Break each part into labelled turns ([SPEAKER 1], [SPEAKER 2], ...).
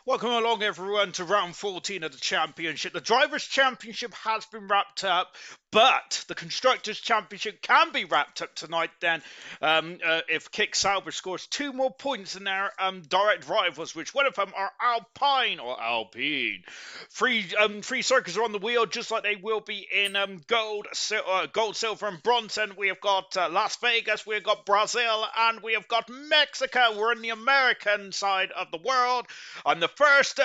[SPEAKER 1] Welcome along, everyone, to round 14 of the championship. The Drivers' Championship has been wrapped up, but the Constructors' Championship can be wrapped up tonight then if Kick Sauber scores two more points than their direct rivals, which one of them are Alpine. Three circuits are on the wheel, just like they will be in gold, silver, and bronze. And we have got Las Vegas, we have got Brazil, and we have got Mexico. We're in the American side of the world. And the first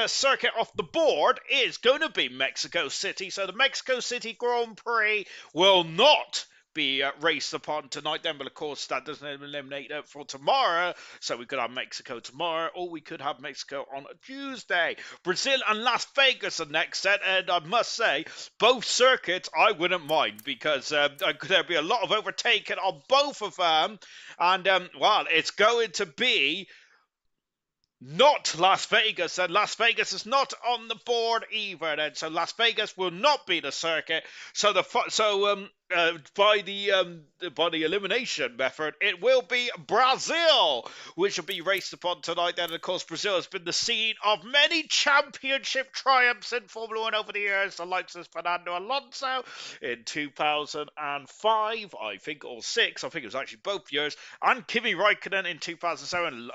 [SPEAKER 1] circuit off the board is going to be Mexico City. So the Mexico City Grand Prix will not be raced upon tonight then, but of course that doesn't eliminate it for tomorrow. So we could have Mexico tomorrow, or we could have Mexico on Tuesday. Brazil and Las Vegas are next set, and I must say both circuits I wouldn't mind, because there'd be a lot of overtaking on both of them. And well, it's going to be not Las Vegas, and Las Vegas is not on the board either. Then, so Las Vegas will not be the circuit. So by the elimination method, it will be Brazil, which will be raced upon tonight. Then, of course, Brazil has been the scene of many championship triumphs in Formula One over the years. The likes of Fernando Alonso in 2005, I think, or six. I think it was actually both years, and Kimi Raikkonen in 2007.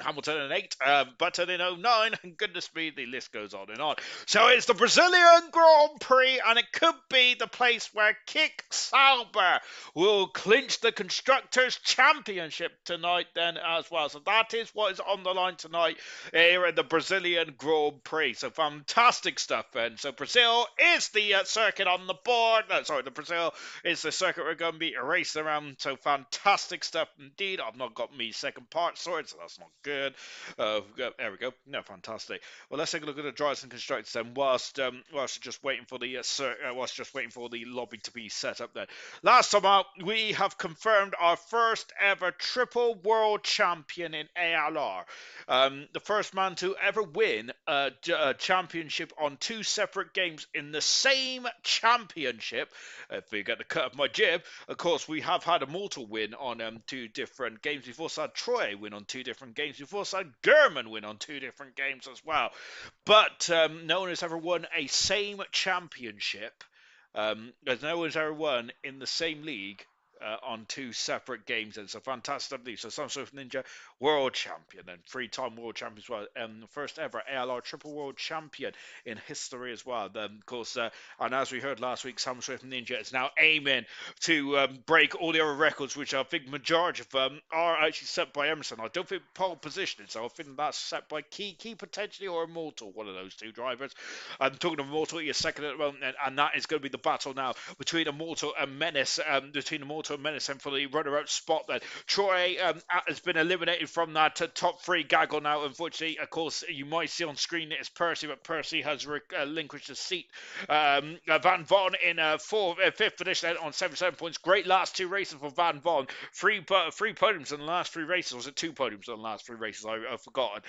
[SPEAKER 1] Hamilton in 8, Button in 09, and goodness me, the list goes on and on. So it's the Brazilian Grand Prix, and it could be the place where Kick Sauber will clinch the Constructors' Championship tonight then as well. So that is what is on the line tonight here in the Brazilian Grand Prix. So fantastic stuff then. So Brazil is the circuit on the board. The Brazil is the circuit we're going to be racing around. So fantastic stuff indeed. I've not got me second part sorted, so that's not good. There we go. No, fantastic. Well, let's take a look at the drivers and constructors then, whilst just waiting for the lobby to be set up there. Last time out, we have confirmed our first ever triple world champion in ALR. The first man to ever win a championship on two separate games in the same championship. If you get the cut of my jib, of course, we have had a Mortal win on two different games. We've also had Troy win on two different games. We've also had German win on two different games as well. But no one has ever won a same championship. There's no one's ever won in the same league on two separate games, and it's a fantastic league. So Sam Swift Ninja, world champion, and three-time world champion as well, first ever ALR triple world champion in history as well. Of course, and as we heard last week, Sam Swift Ninja is now aiming to break all the other records, which I think majority of them are actually set by Emerson. I don't think pole positioning, so I think that's set by Key potentially, or Immortal, one of those two drivers. I'm talking of Immortal, you're second at the moment, and that is going to be the battle now between Immortal and Menace, and for the runner-up spot then. Troy has been eliminated from that top three gaggle now, unfortunately. Of course, you might see on screen it's Percy, but Percy has relinquished his seat. Van Von in fifth position on 77 points. Great last two races for Van Von. Three podiums in the last three races. Was it two podiums in the last three races? I've forgotten.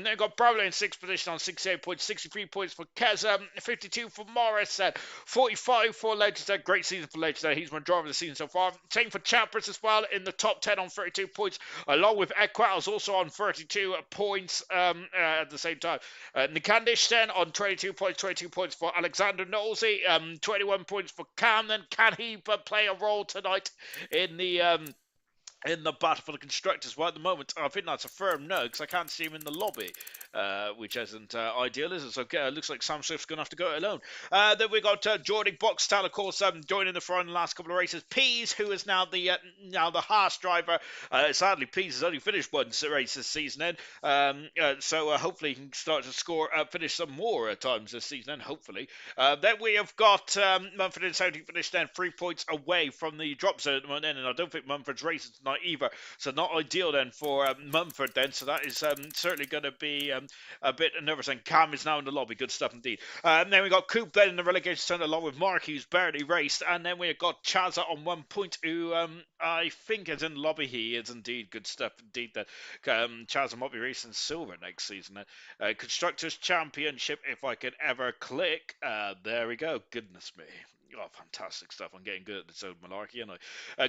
[SPEAKER 1] They've got Brawley in sixth position on 68 points. 63 points for Kez. 52 for Morris. 45 for Legend. Great season for Legend. He's my driver of the season so far. Same for Champers as well in the top 10 on 32 points, along with Equals also on 32 points at the same time. Nikandish then on 22 points for Alexander Nosey, 21 points for Cam. Then can he play a role tonight in the battle for the constructors? Well, at the moment, I think that's a firm no, because I can't see him in the lobby, which isn't ideal, is it? So looks like Sam Swift's going to have to go it alone. Then we got Jordan Boxtel, of course, joining the front in the last couple of races. Pease, who is now the Haas driver. Sadly, Pease has only finished one race this season, so hopefully he can start to finish some more times this season, hopefully. Then we have got Mumford in 17th finish, then 3 points away from the drop zone at the moment, and I don't think Mumford's racing tonight either, so not ideal then for Mumford then, so that is certainly going to be a bit nervous. And Cam is now in the lobby, good stuff indeed. Then we got Coop then in the relegation zone along with Mark, who's barely raced, and then we have got Chaza on 1 point, who I think is in the lobby. He is indeed, good stuff indeed. That Chaza might be racing silver next season. Constructors Championship, if I could ever click, there we go, goodness me. Oh, fantastic stuff! I'm getting good at this old malarkey, you know.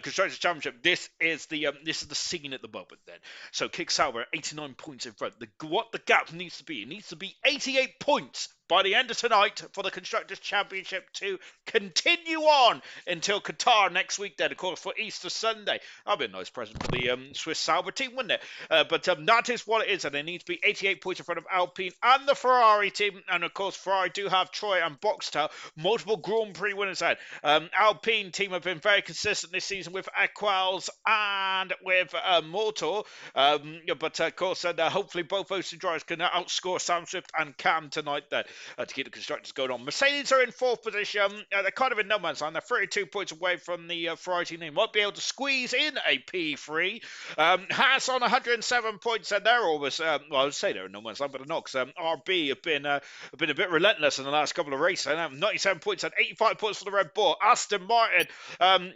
[SPEAKER 1] Constructors Championship. This is the scene at the moment. Then, so Kick Sauber 89 points in front. What the gap needs to be? It needs to be 88 points by the end of tonight for the Constructors Championship to continue on until Qatar next week. Then, of course, for Easter Sunday. That'd be a nice present for the Swiss Sauber team, wouldn't it? But that is what it is, and they need to be 88 points in front of Alpine and the Ferrari team. And of course, Ferrari do have Troy and Boxtel, multiple Grand Prix winners. Alpine team have been very consistent this season with Equals and with Motor. But of course, hopefully both those two drivers can outscore Sam Swift and Cam tonight then to keep the constructors going on. Mercedes are in fourth position. They're kind of in no man's land. They're 32 points away from the Ferrari team. They might be able to squeeze in a P3. Haas on 107 points, and they're always, well, I would say they're in no man's land, but they're not, because RB have been a bit relentless in the last couple of races. 97 points and 85 points for the Red Bull. Aston Martin,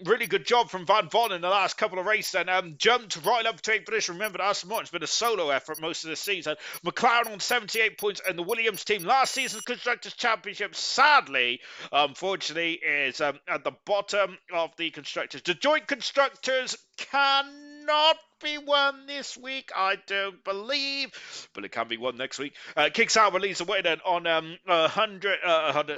[SPEAKER 1] really good job from Van Von in the last couple of races, and jumped right up to 8th position. Remember that Aston Martin's been a solo effort most of the season. McLaren on 78 points, and the Williams team, last season's Constructors Championship, sadly, unfortunately, is at the bottom of the Constructors. The joint Constructors cannot be won this week, I don't believe, but it can be won next week. Kick Sauber leads the way then on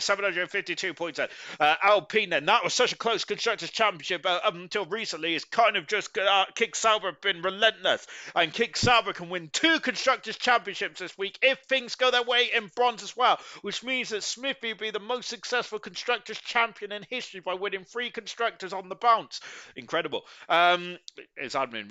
[SPEAKER 1] 752 points then. Alpine then, that was such a close Constructors Championship up until recently. It's kind of just Kick Sauber have been relentless, and Kick Sauber can win 2 Constructors Championships this week if things go their way in bronze as well, which means that Smithy will be the most successful Constructors Champion in history by winning 3 Constructors on the bounce. Incredible. It's admin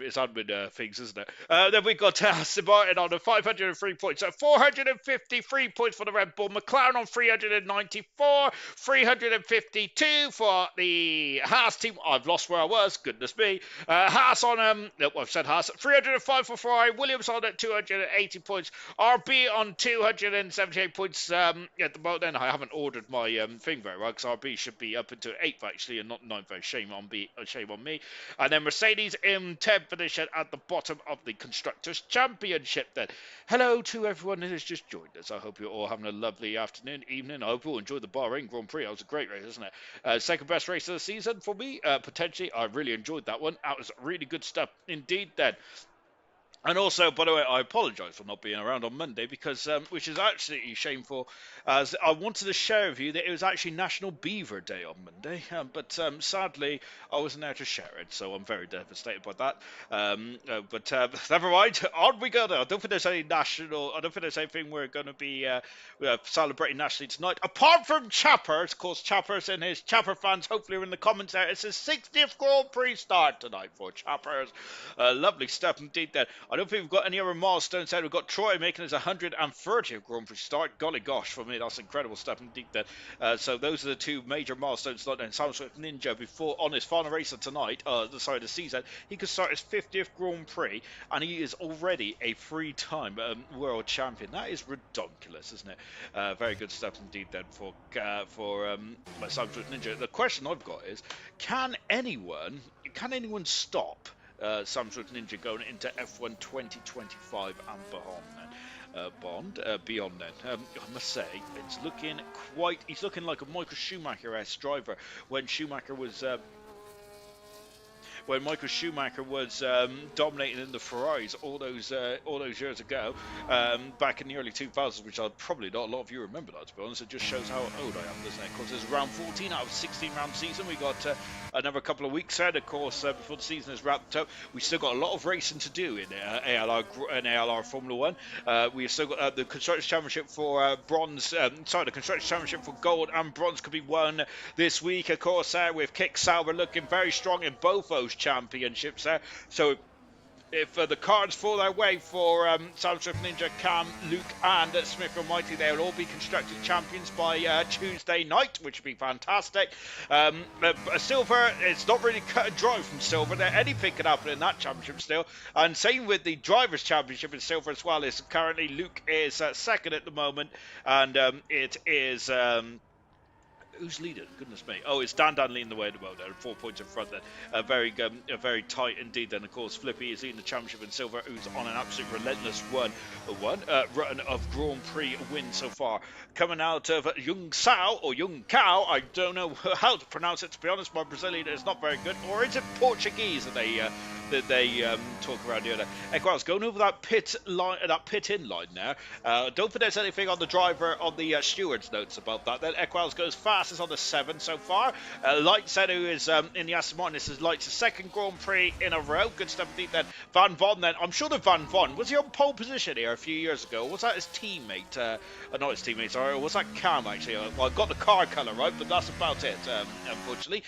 [SPEAKER 1] things, isn't it? Then we've got Aston Martin on 503 points. So 453 points for the Red Bull. McLaren on 394. 352 for the Haas team. I've lost where I was. Goodness me. Haas on, I've said Haas. 305 for Ferrari. Williams on at 280 points. RB on 278 points at the moment. Then I haven't ordered my thing very well, because RB should be up into 8th actually, and not 9th. Shame on me. And then Mercedes in 10th position at the bottom of the Constructors Championship then. Hello to everyone who has just joined us. I hope you're all having a lovely afternoon, evening. I hope you all enjoyed the Bahrain Grand Prix. That was a great race, isn't it? Second best race of the season for me, potentially. I really enjoyed that one. That was really good stuff indeed then. And also, by the way, I apologise for not being around on Monday, because which is absolutely shameful, as I wanted to share with you that it was actually National Beaver Day on Monday, but sadly I wasn't there to share it, so I'm very devastated by that. But never mind, on we go now. I don't think there's anything we're going to be celebrating nationally tonight, apart from Chappers. Of course, Chappers and his Chapper fans hopefully are in the comments there. It's his 60th Grand Prix start tonight for Chappers. Lovely stuff indeed there. I don't think we've got any other milestones there. We've got Troy making his 130th Grand Prix start. Golly gosh, for me, that's incredible stuff indeed then. So those are the 2 major milestones. And Sam Swift Ninja, before on his final race of tonight, the season, he could start his 50th Grand Prix, and he is already a 3-time world champion. That is ridiculous, isn't it? Very good stuff indeed then for Sam Swift Ninja. The question I've got is, can anyone stop Sam Swift Ninja going into F1 2025 and beyond then. I must say, he's looking like a Michael Schumacher-esque driver when Michael Schumacher was dominating in the Ferraris all those years ago, back in the early 2000s, which probably not a lot of you remember that, to be honest. It just shows how old I am, doesn't it? Of course, it's round 14 out of 16-round season. We got another couple of weeks ahead, of course, before the season is wrapped up. We still got a lot of racing to do in ALR Formula 1. We've still got the Constructors Championship for bronze. The Constructors Championship for gold and bronze could be won this week, of course, with Kick Sauber looking very strong in both those championships there. So if the cards fall their way for Sam Swift Ninja, Cam, Luke and Smith and Mighty, they'll all be Constructors Champions by Tuesday night, which would be fantastic. Silver, it's not really cut and dry from Silver. Anything can happen in that championship still. And same with the Drivers' Championship in Silver as well. Is currently Luke is second at the moment, and it is Who's leading? Goodness me. Oh, it's Dan leading the way at the moment. 4 points in front then. Very tight indeed. Then, of course, Flippy is leading the championship in silver, who's on an absolute relentless run of Grand Prix wins so far. Coming out of Yung Sao, or Yung Cao, I don't know how to pronounce it, to be honest. My Brazilian is not very good. Or is it Portuguese that they talk around here? Equals going over that pit in line there. Don't think there's anything on the driver on the steward's notes about that. Then Equals goes fastest on the 7 so far. Lightset, who is in the Aston Martin, this is Light's second Grand Prix in a row. Good stuff indeed. Then Van Von. Then I'm sure that Van Von was he on pole position here a few years ago. Was that his teammate? Not his teammate. Sorry, or was that Cam actually? Well, I got the car colour right, but that's about it. Unfortunately,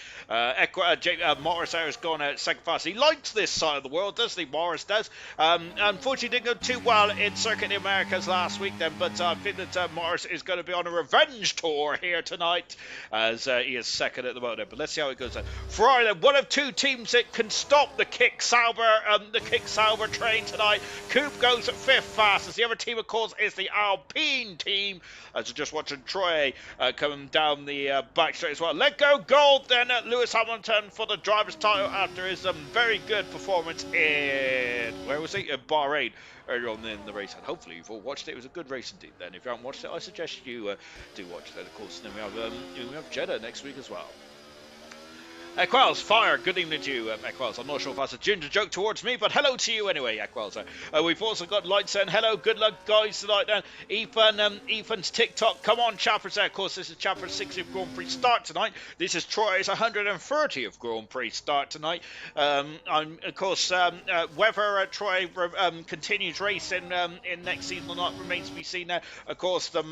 [SPEAKER 1] Morris there has gone second fast. He likes this side of the world, doesn't he? Morris does. Unfortunately, didn't go too well in Circuit of the Americas last week then, but I think that Morris is going to be on a revenge tour here tonight as he is second at the moment. But let's see how it goes then. Ferrari, then, one of two teams that can stop the Kick Sauber train tonight. Coupe goes at 5th fastest. The other team, of course, is the Alpine team. As we're just watching Troy coming down the back straight as well. Let go gold then at Lewis Hamilton for the driver's title after his very good performance in, where was he? In Bahrain earlier on in the race. And hopefully you've all watched it. It was a good race indeed then. If you haven't watched it, I suggest you do watch it. Of course, then we have Jeddah next week as well. Equals, fire, good evening to you, Equals. I'm not sure if that's a ginger joke towards me, but hello to you anyway, Equals. We've also got Lights and hello, good luck, guys, tonight. Ethan's TikTok, come on, chappers. Of course, this is Chapter's 60th Grand Prix start tonight. This is Troy's 130th Grand Prix start tonight. Of course, whether Troy continues racing in next season or not remains to be seen. Of course, the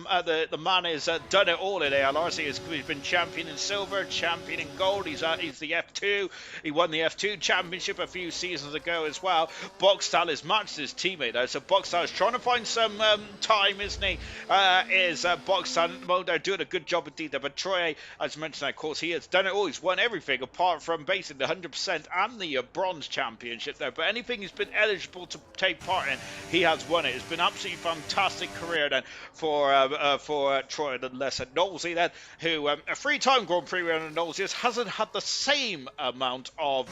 [SPEAKER 1] man has done it all in ALR. So he's been champion in silver, champion in gold. He's the F2. He won the F2 championship a few seasons ago as well. Boxtal has matched his teammate though, so Boxtal is trying to find some time, isn't he? Boxtal, well, they're doing a good job indeed there, but Troy, as mentioned, of course, he has done it all. He's won everything apart from basically the 100% and the bronze championship there, but anything he's been eligible to take part in, he has won it. It's been absolutely fantastic career then for Troy, unless at Knowlesy then, who a 3-time Grand Prix winner at Knowlesy hasn't had the same amount of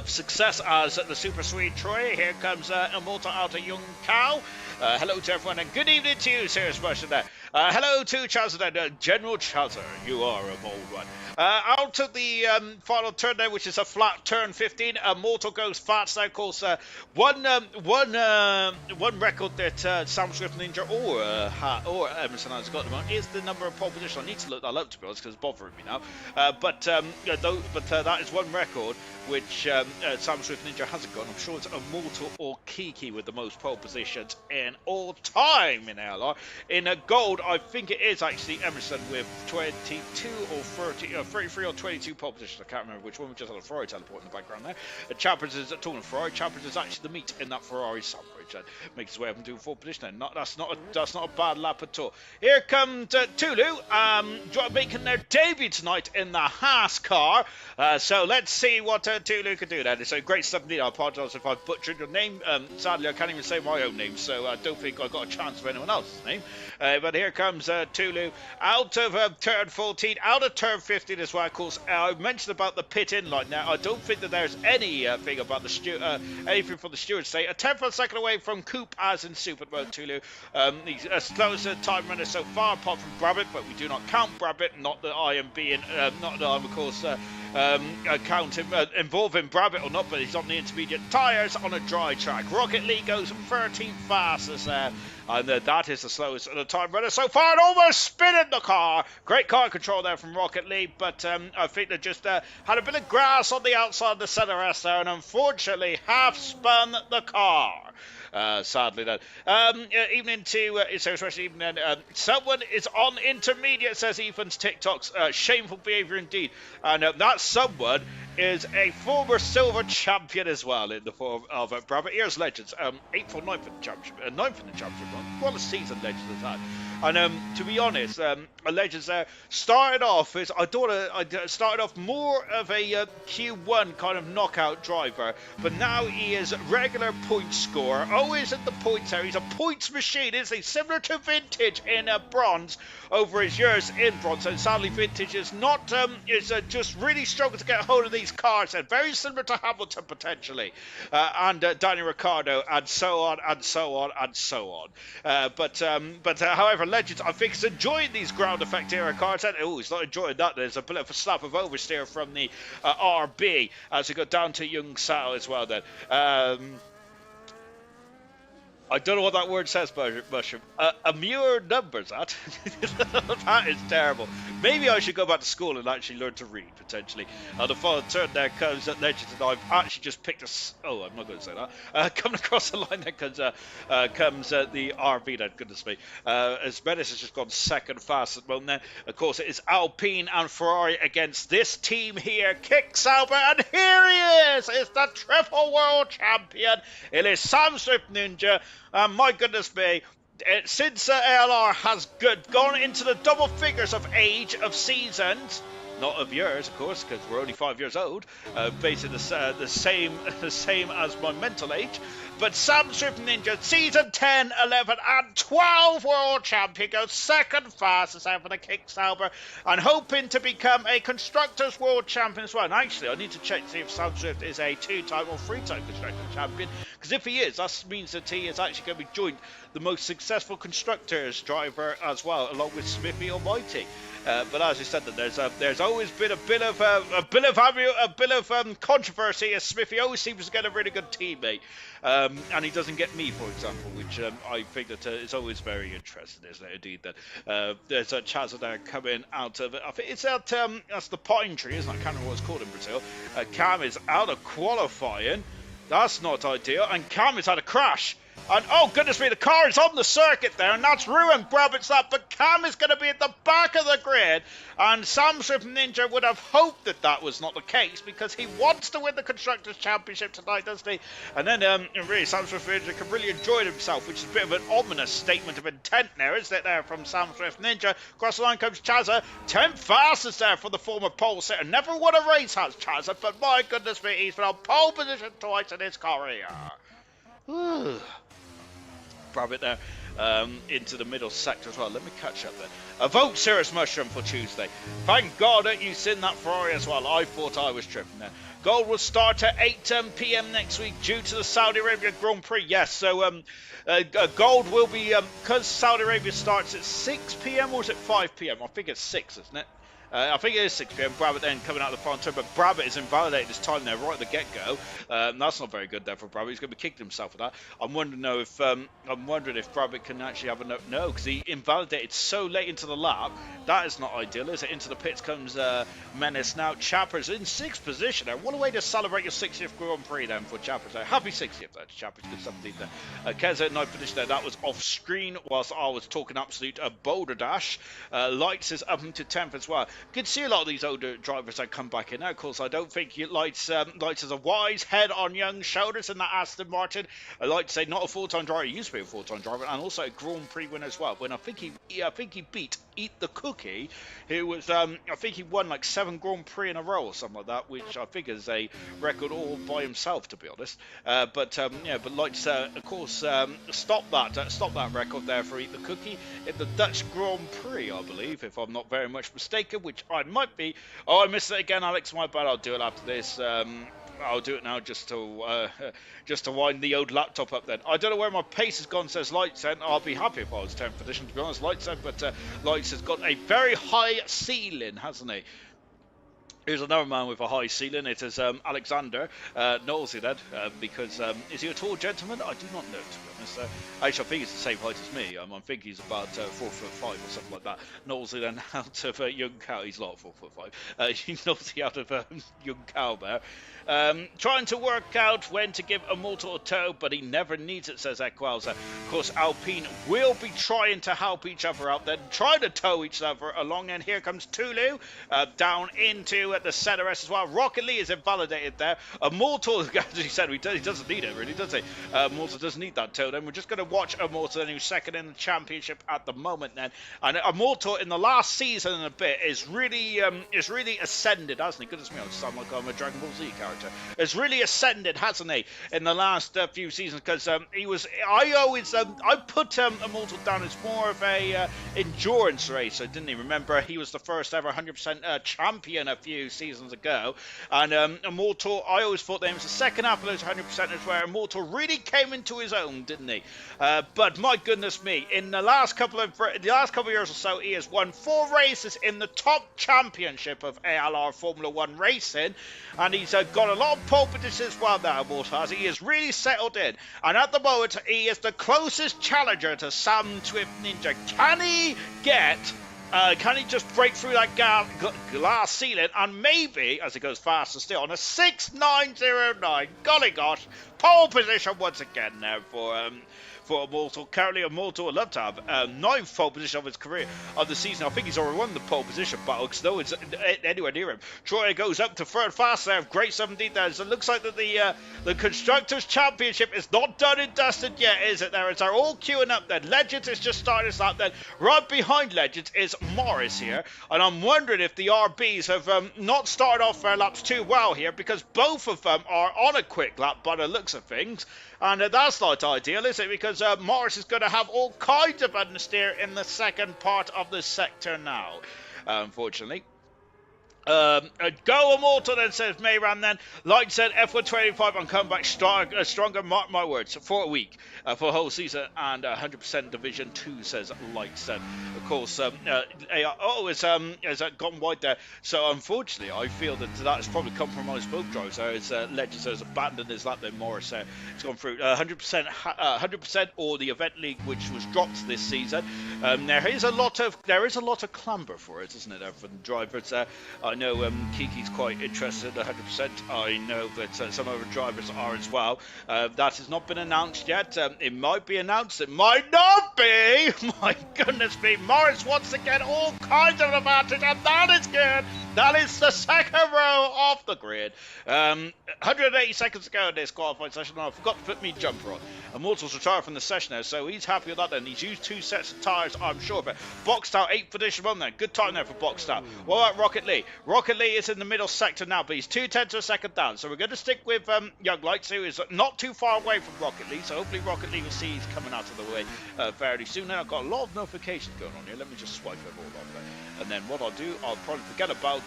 [SPEAKER 1] success as the Super Sweet Troy. Here comes Immortal out of Young Cow. Hello to everyone and good evening to you, serious question there. Hello to Chazza, General Chazza, you are a bold one. Out of the final turn there, which is a flat turn 15. Mortal goes fast there, of course. One record that Sam Swift Ninja or Emerson has got at the moment is the number of pole positions. I need to look that up, to be honest, because it's bothering me now. But that is one record which Sam Swift Ninja hasn't got. I'm sure it's Immortal or Kiki with the most pole positions in all time in ALR. In gold, I think it is actually Emerson with 22 or 30, 33 or 22 pole positions. I can't remember which one. We just had a Ferrari teleport in the background there. Champers is talking Ferrari. Champers is actually the meat in that Ferrari sandwich. And makes his way up and doing 4 position. That's not a bad lap at all. Here comes Tulu, making their debut tonight in the Haas car. So let's see what Tulu can do there. So great stuff indeed. I apologise if I butchered your name. Sadly, I can't even say my own name, so I don't think I got a chance for anyone else's name. But here comes Tulu out of turn 14, out of turn 15 as well. Of course, I mentioned about the pit in line now. I don't think that there's anything about the anything from the stewards say. A tenth of a second away from Coupe as in Super Mode Tulu. He's slowest time runner so far, apart from Brabbit, but we do not count Brabbit. Not that I am being, not that I'm of course count him involving Brabbit or not, but he's on the intermediate tyres on a dry track. Rocket League goes 13th fastest there. And that is the slowest of the time runner so far, and almost spinning the car. Great car control there from Rocket League, but I think they just had a bit of grass on the outside of the centre rest there, and unfortunately half spun the car. Sadly then. Evening to especially evening. Someone is on intermediate, says Ethan's TikToks. Shameful behaviour indeed. And that someone is a former silver champion as well in the form of Brabant Ears Legends. 8th or 9th in the championship. 9th in the championship. What a season Legends has had. And to be honest, Legends there started off as I started off more of a Q1 kind of knockout driver, but now he is regular point scorer, always at the points area. He's a points machine, isn't he? Similar to Vintage in bronze over his years in bronze. And sadly, Vintage is not just really struggling to get hold of these cars, and very similar to Hamilton potentially, and Daniel Ricciardo, and so on and so on and so on. But however, Legends, I think, is enjoying these ground effect era cars. And he's not enjoying that. There's a bit of a slap of oversteer from the RB as we go down to Young Sao as well. Then. I don't know what that word says, Mushroom. Amure numbers, that? That is terrible. Maybe I should go back to school and actually learn to read, potentially. On the final turn there comes Legends, and I've actually just picked a... Oh, I'm not going to say that. Coming across the line there comes the RB then, goodness me. As Menace has just gone second fast at the moment then. Of course, it is Alpine and Ferrari against this team here. Kick Sauber, and here he is! It's the triple world champion. It is Sam Swift Ninja. My goodness me, since ALR has gone into the double figures of age of seasons, not of years, of course, because we're only 5 years old, basically the same as my mental age. But Sam Swift Ninja, season 10, 11, and 12 world champion, goes second fastest out for the Kick Sauber, and hoping to become a constructors world champion as well. And actually, I need to check to see if Sam Swift is a 2-time or 3-time constructors champion, because if he is, that means that he is actually going to be joined the most successful constructors driver as well, along with Smithy Almighty. But as I said, that there's always been a bit of controversy, as Smithy always seems to get a really good teammate, and he doesn't get me, for example, which I think that is always very interesting, isn't it? Indeed, that there's a Chazza there coming out of it. I think it's that's the pine tree, isn't it? I can't remember what it's called in Brazil. Cam is out of qualifying. That's not ideal, and Cam has had a crash. And oh goodness me, the car is on the circuit there, and that's ruined Brabant's that. But Cam is going to be at the back of the grid, and Sam Swift Ninja would have hoped that that was not the case, because he wants to win the Constructors' Championship tonight, doesn't he? And then really, Sam Swift Ninja can really enjoy himself, which is a bit of an ominous statement of intent there, isn't it, there from Sam Swift Ninja. Across the line comes Chazza, 10th fastest there for the former pole sitter. Never won a race, has Chazza, but my goodness me, he's been on pole position twice in his career. Rabbit there into the middle sector as well. Let me catch up there. A vote Cirrus Mushroom for Tuesday. Thank God that you've seen that Ferrari as well. I thought I was tripping there. Gold will start at 8 p.m. next week due to the Saudi Arabia Grand Prix. Yes, so Gold will be, because Saudi Arabia starts at 6 p.m. or is it 5 p.m? I think it's 6, isn't it? I think it is 6 p.m. Brabant then coming out of the front turn, but Brabant is invalidated this time there right at the get-go. That's not very good there for Brabant. He's going to be kicking himself for that. I'm wondering if Brabant can actually have a no, because he invalidated so late into the lap. That is not ideal, is it? Into the pits comes Menace now. Chappers in 6th position there. What a way to celebrate your 60th Grand Prix then for Chappers there. Happy 60th there. Chappers good 17th there. Keza at 9th position there. That was off screen whilst I was talking absolute boulder dash. Lights is up into 10th as well. Good to see a lot of these older drivers that come back in now. Of course, I don't think Lights has a wise head on young shoulders in that Aston Martin. I like to say not a full-time driver. He used to be a full-time driver, and also a Grand Prix winner as well. When I think he beat Eat the Cookie, who was I think he won like 7 Grand Prix in a row or something like that, which I think is a record all by himself, to be honest. But Lights of course stop that record there for Eat the Cookie in the Dutch Grand Prix, I believe, if I'm not very much mistaken, which I might be. Oh, I missed it again, Alex. My bad. I'll do it after this. I'll do it now just to wind the old laptop up then. I don't know where my pace has gone, says Lights, and I'll be happy if I was 10th position, to be honest, Lights, but Lights has got a very high ceiling, hasn't he? Here's another man with a high ceiling. It is Alexander Knowlesy then, because is he a tall gentleman? I do not know, to be honest. Actually, I think he's the same height as me. I think he's about 4'5" or something like that. Knowlesy then out of Young Cow. He's not 4'5". Knowlesy out of Young Cow there. Trying to work out when to give Immortal a tow, but he never needs it, says Equals. Of course, Alpine will be trying to help each other out then, trying to tow each other along. And here comes Tulu down into at the center S as well. Rocket Lee is invalidated there. Immortal, as he said, he doesn't need it, really, does he? Immortal doesn't need that toe. Then we're just going to watch Immortal, who's second in the championship at the moment. Then, and Immortal in the last season and a bit is really ascended, hasn't he? Goodness me, I sound like I'm a Dragon Ball Z character. Has really ascended, hasn't he, in the last few seasons? Because he was, I put Immortal down as more of a endurance racer, didn't he? Remember, he was the first ever 100% champion a few seasons ago, and Immortal, I always thought that he was the second half of those 100%ers where Immortal really came into his own, didn't he? But my goodness me, in the last couple of years or so, he has won 4 races in the top championship of ALR Formula 1 racing, and he's got a lot of pole positions as well now, Immortal has. He is really settled in, and at the moment, he is the closest challenger to Sam Swift Ninja. Can he just break through that glass ceiling and maybe, as it goes faster still, on a 6.909, golly gosh, pole position once again there for Immortal. Currently, Immortal would love to have 9th pole position of his career of the season. I think he's already won the pole position battle because no one's anywhere near him. Troy goes up to third fast there, great 17 there. So it looks like that the Constructors' Championship is not done and dusted yet, is it? There, as they're all queuing up then. Legends is just starting this lap then. Right behind Legends is Morris here. And I'm wondering if the RBs have not started off their laps too well here, because both of them are on a quick lap by the looks of things. And that's not ideal, is it? Because Morris is going to have all kinds of understeer in the second part of the sector now, unfortunately. Go Immortal then, says Mayran then. Light said F125 and come back stronger, mark my words, for a week, for a whole season, and 100% Division 2, says Light said. Of course, it's gone wide there. So unfortunately, I feel that that's probably compromised both drivers. As Legends has abandoned his lap, then Morris has gone through 100% or the event league, which was dropped this season. There is a lot of clamber for it, isn't it, for the drivers? I know Kiki's quite interested 100%. I know that some other drivers are as well. That has not been announced yet. It might be announced. It might not be. My goodness me. Morris once again all kinds of advantage, and that is good. That is the second row off the grid. 180 seconds to go in this qualifying session. I forgot to put me jumper on. Immortal's retired from the session now, so he's happy with that then. He's used 2 sets of tyres, I'm sure of it. Boxed out 8th position on there. Good time there for Boxed out. What about Rocket Lee? Rocket Lee is in the middle sector now, but he's 2/10 of a second down. So we're going to stick with Young Lights, who is not too far away from Rocket Lee. So hopefully Rocket Lee will see he's coming out of the way fairly soon. Now I've got a lot of notifications going on here. Let me just swipe them all on there. And then what I'll do, I'll probably forget about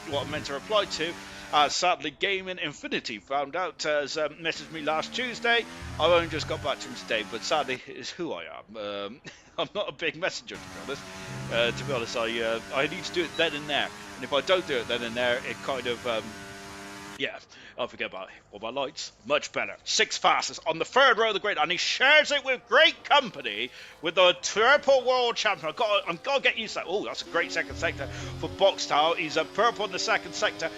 [SPEAKER 1] what I meant to reply to. Sadly, Gaming Infinity found out, as messaged me last Tuesday. I've only just got back to him today, but sadly, it's who I am. I'm not a big messenger, to be honest. I need to do it then and there. And if I don't do it then and there, it kind of, I'll forget about it. All my lights, much better. 6th fastest on the 3rd row of the grid, and he shares it with great company with the triple world champion. I've got to get used to that. Oh, that's a great second sector for Box Tower. He's a purple in the second sector.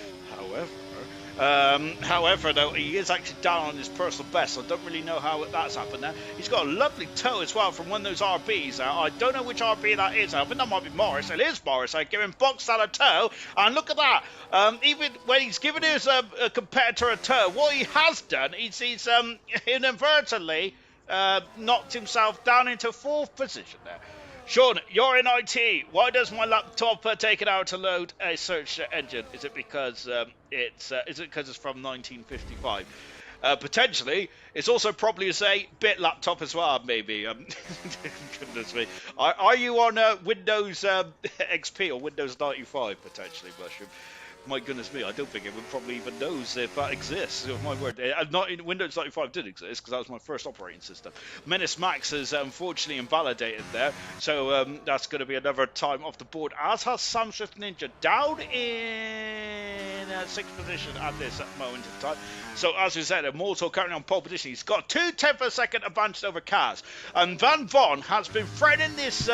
[SPEAKER 1] However, though, he is actually down on his personal best, so I don't really know how that's happened there. He's got a lovely toe as well from one of those RBs. I don't know which RB that is. I think that might be Morris. It is Morris. I give him Boxed out a toe, and look at that. Even when he's given his competitor a toe, what he has done is he's inadvertently knocked himself down into 4th position there. Sean, you're in IT. Why does my laptop take an hour to load a search engine? Is it because it's from 1955? Potentially. It's also probably a 8-bit laptop as well, maybe. Goodness me. Are you on Windows XP or Windows 95 potentially, Mushroom? My goodness me, I don't think it would probably even knows if that exists. Oh, my word. Not in Windows 95 did exist, because that was my first operating system. Menace Max is unfortunately invalidated there, so that's going to be another time off the board, as has Sam Swift Ninja, down in 6th position at this moment in time. So, as we said, Immortal currently on pole position. He's got 2/10 of a second advantage over Kaz. And Van Von has been threatening this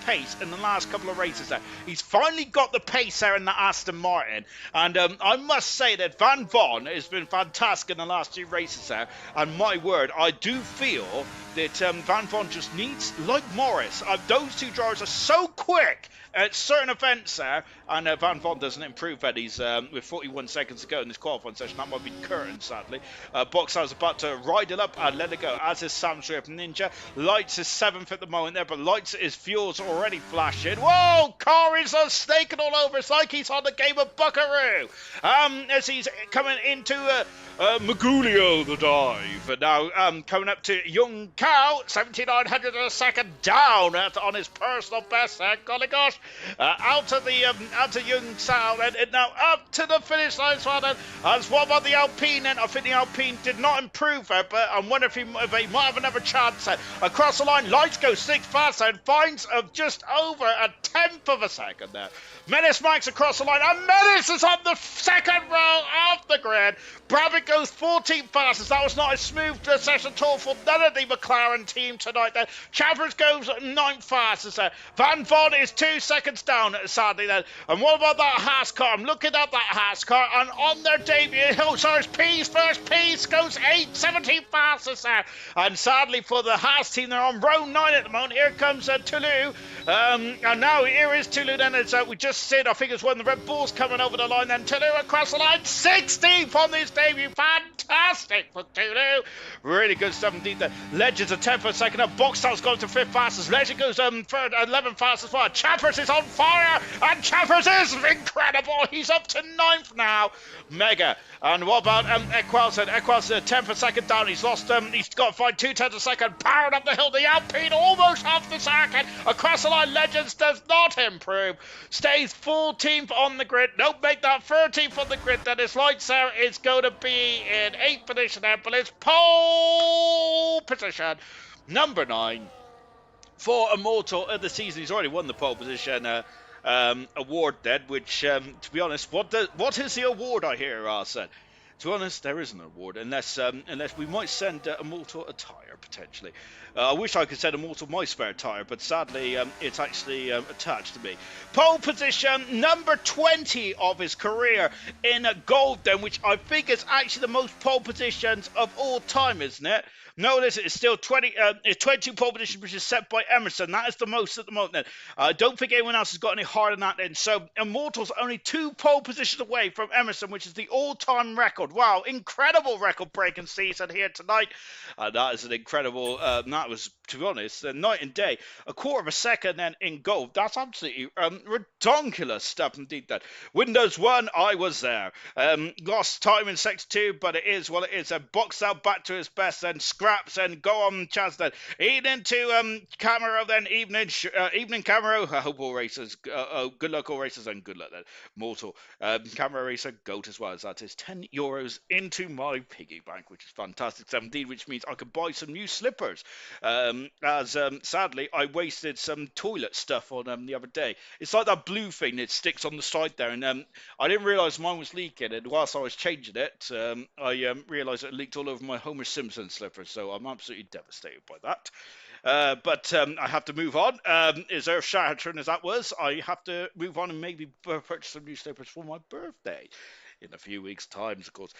[SPEAKER 1] pace in the last couple of races there. He's finally got the pace there in the Aston Martin. And I must say that Van Von has been fantastic in the last 2 races there. And my word, I do feel that Van Von just needs, like Morris, those two drivers are so quick at certain events there, and Van Von doesn't improve that. He's with 41 seconds to go in this qualifying session. That might be curtains, sadly. Boxhouse about to ride it up and let it go, as is Sam Swift Ninja. Lights is 7th at the moment there, but Lights is fuel's already flashing. Whoa! Car is snaking all over. It's like he's on the game of Buckaroo. As he's coming into Magulio the dive. And now coming up to Young Cow, 7,900 a second down on his personal best there. Golly gosh. Out to Young Cow and now up to the finish line. So as what about the Alpine then? I think the Alpine did not improve there, but I wonder if he might have another chance. Across the line, Lights go 6 fast and finds of just over a 10th of a second there. Menace Mike's across the line, and Menace is on the second row of the grid. Brabant goes 14th fastest. That was not a smooth session at all for none of the McLaren team tonight there. Chavez goes 9th fastest there. Van Von is 2 seconds down, sadly then. And what about that Haas car? I'm looking at that Haas car, and on their debut, it's Pease first. Pease goes 17th fastest there. And sadly for the Haas team, they're on row 9 at the moment. Here comes Toulouse. And now here is Toulouse then. It's, we just said, I think it's one of the Red Bulls coming over the line then. Toulouse across the line, 16th on this debut. Fantastic for Toulouse. Really good stuff indeed there. Legends a 10th for a second up. Boxtel's going to 5th fastest. Legend goes 11th fastest. Chappers is on fire, and Chappers is incredible. He's up to 9th now. Mega. And what about Equelson? Equelson 10th for a second down. He's lost, he's got to find 2/10 a second. Powering up the hill. The Alpine almost off the circuit. Across the line, Legends does not improve. Stays 14th on the grid. Don't make that 13th on the grid. Then his Lights there is going to be in 8th position there, but it's pole position number 9 for Immortal of the season. He's already won the pole position award then, which to be honest, what is the award I hear, Arsene? To be honest, there is an award, unless we might send Immortal a tyre, potentially. I wish I could send Immortal my spare tyre, but sadly, it's actually attached to me. Pole position, number 20 of his career in gold, then, which I think is actually the most pole positions of all time, isn't it? No, listen, it's still 22 pole positions, which is set by Emerson. That is the most at the moment then. I don't think anyone else has got any higher than that then. So Immortal's only 2 pole positions away from Emerson, which is the all-time record. Wow, incredible record-breaking season here tonight. That is an incredible, that was, to be honest, night and day. A quarter of a second then in gold. That's absolutely redonkulous stuff indeed then. Windows 1, I was there. Lost time in Sector 2, but it is what it is. Boxed out back to his best then. Scraps and go on Chaz then. Evening to Camaro then. Evening Camaro. I hope all racers, good luck all racers and good luck then. Mortal. Camaro racer, GOAT as well as that is €10 into my piggy bank, which is fantastic indeed, which means I could buy some new slippers. As sadly, I wasted some toilet stuff on them the other day. It's like that blue thing that sticks on the side there, and I didn't realise mine was leaking, and whilst I was changing it, I realised it leaked all over my Homer Simpson slippers, so I'm absolutely devastated by that. But I have to move on. As earth-shattering as that was, I have to move on and maybe purchase some new slippers for my birthday in a few weeks' time, of course.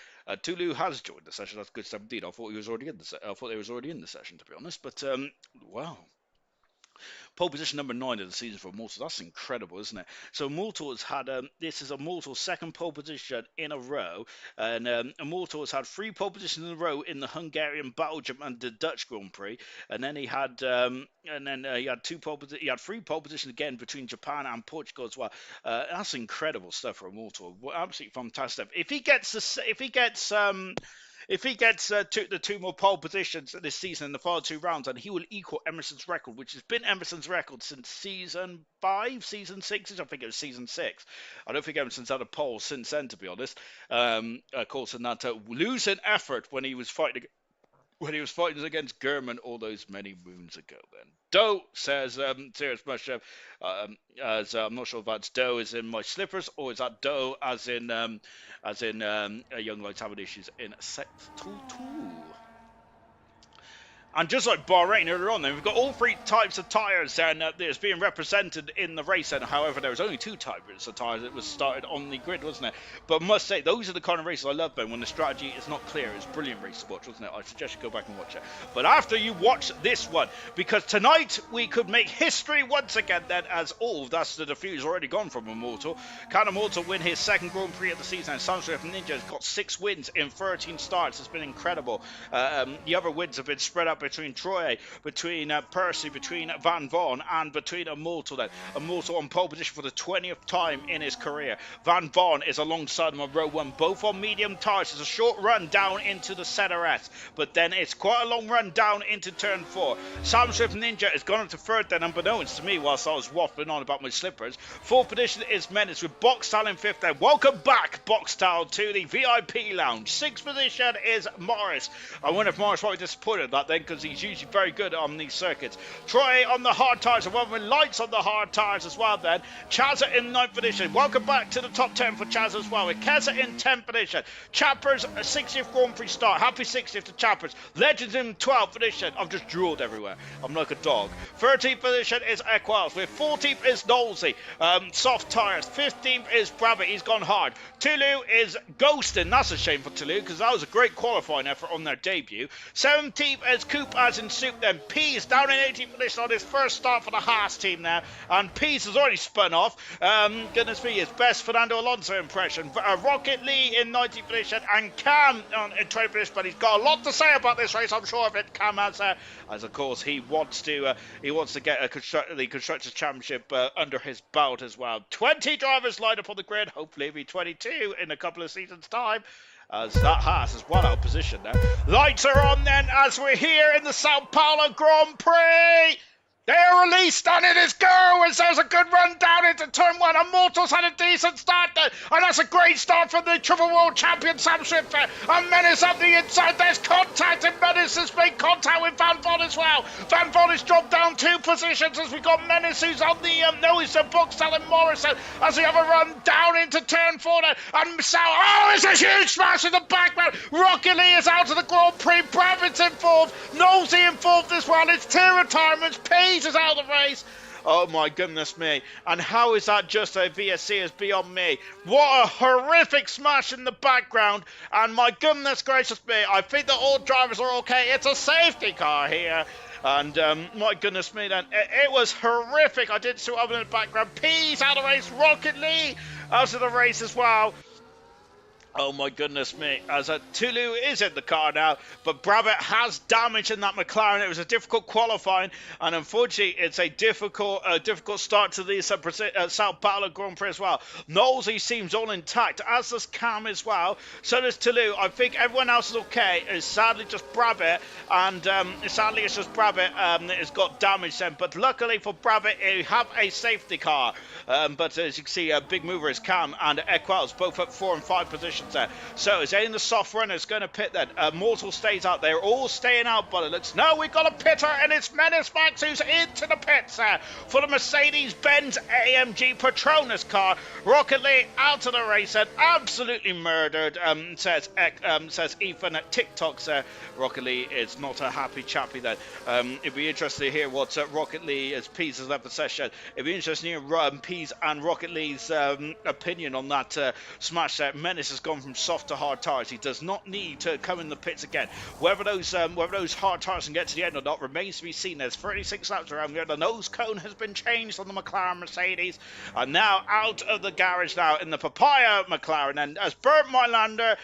[SPEAKER 1] Tulu has joined the session. That's good stuff indeed. I thought he was already in the session, to be honest. But wow. Pole position number 9 of the season for Immortal. That's incredible, isn't it? So Immortal has had, this is Immortal's second pole position in a row. And Immortal has had 3 pole positions in a row in the Hungarian, Belgium, and the Dutch Grand Prix. And then he had, he had 3 pole positions again between Japan and Portugal as well. That's incredible stuff for Immortal. Absolutely fantastic. If he gets the 2 more pole positions this season in the final 2 rounds, and he will equal Emerson's record, which has been Emerson's record since season 5, season 6. I think it was season 6. I don't think Emerson's had a pole since then, to be honest. Of course, in that losing effort when he was fighting against German all those many moons ago. Then Doe says, serious mushroom. As I'm not sure if that's Doe as in my slippers, or is that Doe as in Young Lights having issues in Sector 2. And just like Bahrain earlier on, then we've got all three types of tyres that's being represented in the race. And however, there was only two types of tyres that was started on the grid, wasn't it? But I must say, those are the kind of races I love, Ben. When the strategy is not clear, it's a brilliant race to watch, wasn't it? I suggest you go back and watch it. But after you watch this one, because tonight we could make history once again. Then, as all that's the diffuse already gone from Immortal. Can Immortal win his second Grand Prix of the season? And Samsung Ninja has got 6 wins in 13 starts. It's been incredible. The other wins have been spread out between Troy, between Percy, between Van Von, and between Immortal. Then Immortal on pole position for the 20th time in his career. Van Von is alongside him on row 1, both on medium tyres. It's a short run down into the ZRS, but then it's quite a long run down into turn 4. Sam Swift Ninja has gone up to third then, unbeknownst to me, whilst I was waffling on about my slippers. Fourth position is Menace with Boxtal in fifth then. Welcome back, Boxtal, to the VIP lounge. Sixth position is Morris. I wonder if Morris might be disappointed at that then, because he's usually very good on these circuits. Troy on the hard tyres, and one with lights on the hard tyres as well then. Chazza in 9th position. Welcome back to the top 10 for Chazza as well, with Keza in 10th position. Chappers, 60th Grand Prix start. Happy 60th to Chappers. Legends in 12th position. I've just drooled everywhere. I'm like a dog. 13th position is Equals. With 14th is Knowlesy. Soft tyres. 15th is Brabbit. He's gone hard. Tulu is ghosting. That's a shame for Tulu, because that was a great qualifying effort on their debut. 17th is Coop as in Soup. Then Pease down in 18th position on his first start for the Haas team now. And Pease has already spun off. Goodness me, his best Fernando Alonso impression. Rocket Lee in 19th position, and Cam in 20th position. But he's got a lot to say about this race, I'm sure of it. Cam has, as of course he wants to get the Constructors Championship under his belt as well. 20 drivers lined up on the grid. Hopefully it'll be 22 in a couple of seasons' time, as that Haas is well out of position now. Lights are on then as we're here in the Sao Paulo Grand Prix. They're released, and it is go, as there's a good run down into turn 1. Immortals had a decent start there, and that's a great start from the Triple World Champion Sam Swift. And Menace up the inside. There's contact, and Menace has made contact with Van Von as well. Van Von has dropped down 2 positions as we got Menace, who's on the he's the Boxtel and Morrison as we have a run down into turn 4 there. And Sal, it's a huge smash in the background. Rocket Lee is out of the Grand Prix. Bravitt's in 4th. Nosey in 4th as well. It's 2 retirements. Pease is out of the race. Oh my goodness me. And how is that just a VSC is beyond me. What a horrific smash in the background. And my goodness gracious me, I think that all drivers are okay. It's a safety car here. And my goodness me then, it was horrific. I didn't see what happened in the background. Pease out of the race. Rocket Lee out of the race as well. Oh my goodness me, as Tulu is in the car now, but Brabbit has damage in that McLaren. It was a difficult qualifying, and unfortunately it's a difficult start to the Sao Paulo Grand Prix as well. Knowlesy seems all intact, as does Cam as well. So does Tulu. I think everyone else is okay. It's sadly just Brabbit, and sadly it's just Brabbit that has got damage then. But luckily for Brabbit, he have a safety car. But as you can see, a big mover is Cam and Equals, both at 4 and 5 positions there. So is any the soft runners going to pit then? Mortal stays out. They're all staying out, but it looks, no, we've got a pitter, and it's Menace Max who's into the pits there for the Mercedes-Benz AMG Petronas car. Rocket Lee out of the race and absolutely murdered, says Ethan at TikToks there. Rocket Lee is not a happy chappy then. It'd be interesting to hear what Rocket Lee, as Pease has left the session, it'd be interesting to hear Pease and Rocket Lee's opinion on that smash there. Menace has gone from soft to hard tyres. He does not need to come in the pits again. Whether those hard tyres can get to the end or not remains to be seen. There's 36 laps around here. The nose cone has been changed on the McLaren Mercedes, and now out of the garage now in the Papaya McLaren, and as Bert Mylander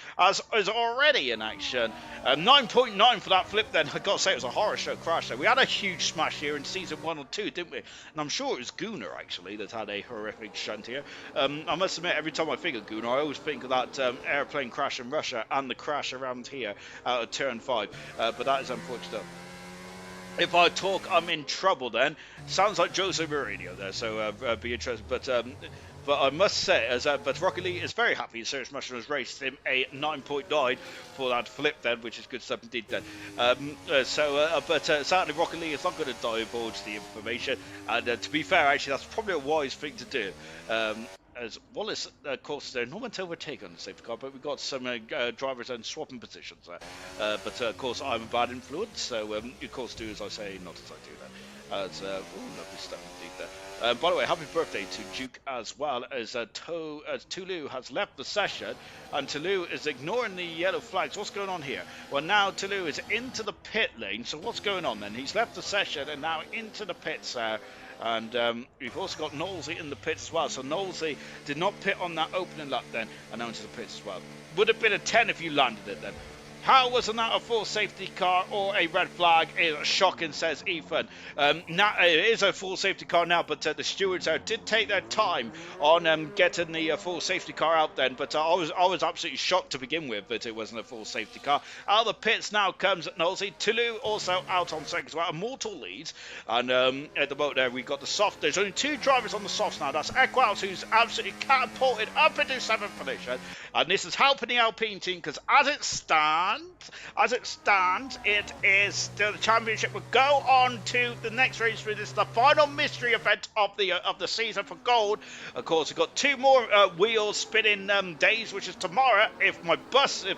[SPEAKER 1] is already in action. 9.9 for that flip then. I gotta say, it was a horror show crash there. We had a huge smash here in season 1 or 2, didn't we? And I'm sure it was Gunnar actually that had a horrific shunt here. I must admit, every time I think of Gunnar, I always think of that airplane crash in Russia and the crash around here out of turn 5. But that is unfortunate. If I talk, I'm in trouble then. Sounds like Jose Mourinho there, so be interested. But I must say, but Rocket Lee is very happy. Serge Mushroom has raced him a 9.9 for that flip then, which is good stuff indeed then. Certainly Rocket Lee is not going to divulge the information. And to be fair, actually, that's probably a wise thing to do. as well as, of course, no one's overtaken on the safety car, but we've got some drivers and swapping positions there. But of course, I'm a bad influence, so of course, do as I say, not as I do that. As lovely stuff indeed there. By the way, happy birthday to Duke as well, as Tulu has left the session, and Tulu is ignoring the yellow flags. What's going on here? Well, now Tulu is into the pit lane, so what's going on then? He's left the session and now into the pits there. And we've also got Knowlesy in the pits as well. So Knowlesy did not pit on that opening lap then, and now into the pits as well. Would have been a 10 if you landed it then. How was that a full safety car or a red flag? Is shocking, says Ethan. Now, it is a full safety car now, but the stewards did take their time on getting the full safety car out then. But I was absolutely shocked to begin with that it wasn't a full safety car. Out of the pits now comes Knowlesy. Tulu also out on second as well. Immortal leads. And at the moment there, we've got the soft. There's only 2 drivers on the softs now. That's Equals, who's absolutely catapulted up into 7th position. And this is helping the Alpine team, because as it stands, it is still the championship. Will go on to the next race. This is the final mystery event of the season for gold. Of course, we've got 2 more wheels spinning days, which is tomorrow. If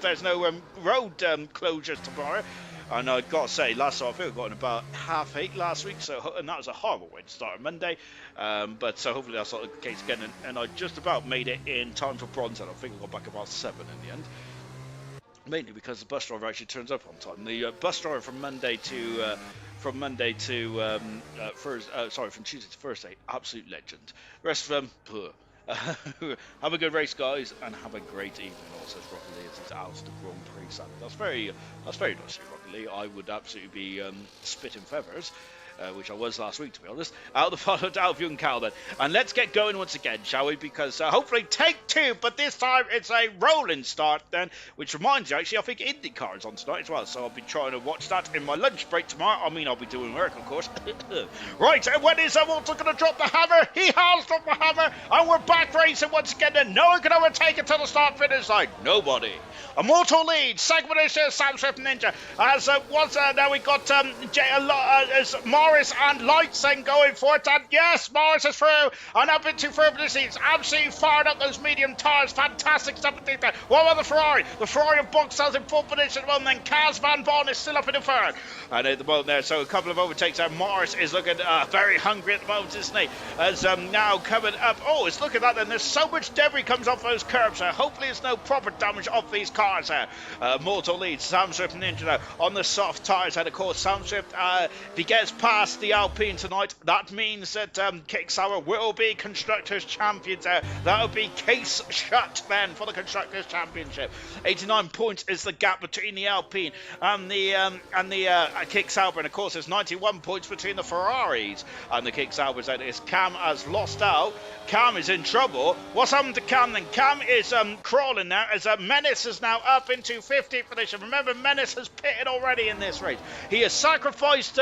[SPEAKER 1] there's no road closures tomorrow. And I've got to say, last time I think I got in about 8:30 last week, and that was a horrible way to start on Monday. But so hopefully that's not the case again. And I just about made it in time for bronze, and I think I got back about 7 in the end. Mainly because the bus driver actually turns up on time. The bus driver from from Tuesday to Thursday, absolute legend. Rest of them, have a good race, guys, and have a great evening. Also, Rocket Lee, as he's out of the Grand Prix. That's very nice of Rocket Lee. I would absolutely be spitting feathers. Which I was last week, to be honest, out of young Cal then. And let's get going once again, shall we? Because hopefully take 2, but this time it's a rolling start then, which reminds you, actually, I think IndyCar is on tonight as well, so I'll be trying to watch that in my lunch break tomorrow. I mean, I'll be doing work, of course. Right, and when is Walter going to drop the hammer? He has dropped the hammer, and we're back racing once again, and no one can overtake it until the start-finish line. Nobody. Immortal lead, segment is Sam Swift Ninja, as now we got as Morris and Lightsen going for it, and yes, Morris is through, and up into third position. He's absolutely fired up those medium tyres. Fantastic stuff indeed there. What about the Ferrari? The Ferrari of Boxell's in full position at the moment, then Kaz Van Bon is still up in the third. And at the moment there, so a couple of overtakes there. Morris is looking very hungry at the moment, isn't he? As now coming up, it's look at that then, there's so much debris comes off those curbs there. Hopefully there's no proper damage off these cars there. Mortal leads, Sam Swift Ninja now on the soft tyres, and of course Sam Swift, if he gets past the Alpine tonight, that means that Kicksauer will be Constructors Champions there. That'll be case shut then for the Constructors Championship. 89 points is the gap between the Alpine and the Kicksauer, and of course there's 91 points between the Ferraris and the Kicksauers. Then is Cam has lost out. Cam is in trouble. What's happened to Cam then? Cam is crawling now as Menace is now up into 50th position. Remember, Menace has pitted already in this race. He has sacrificed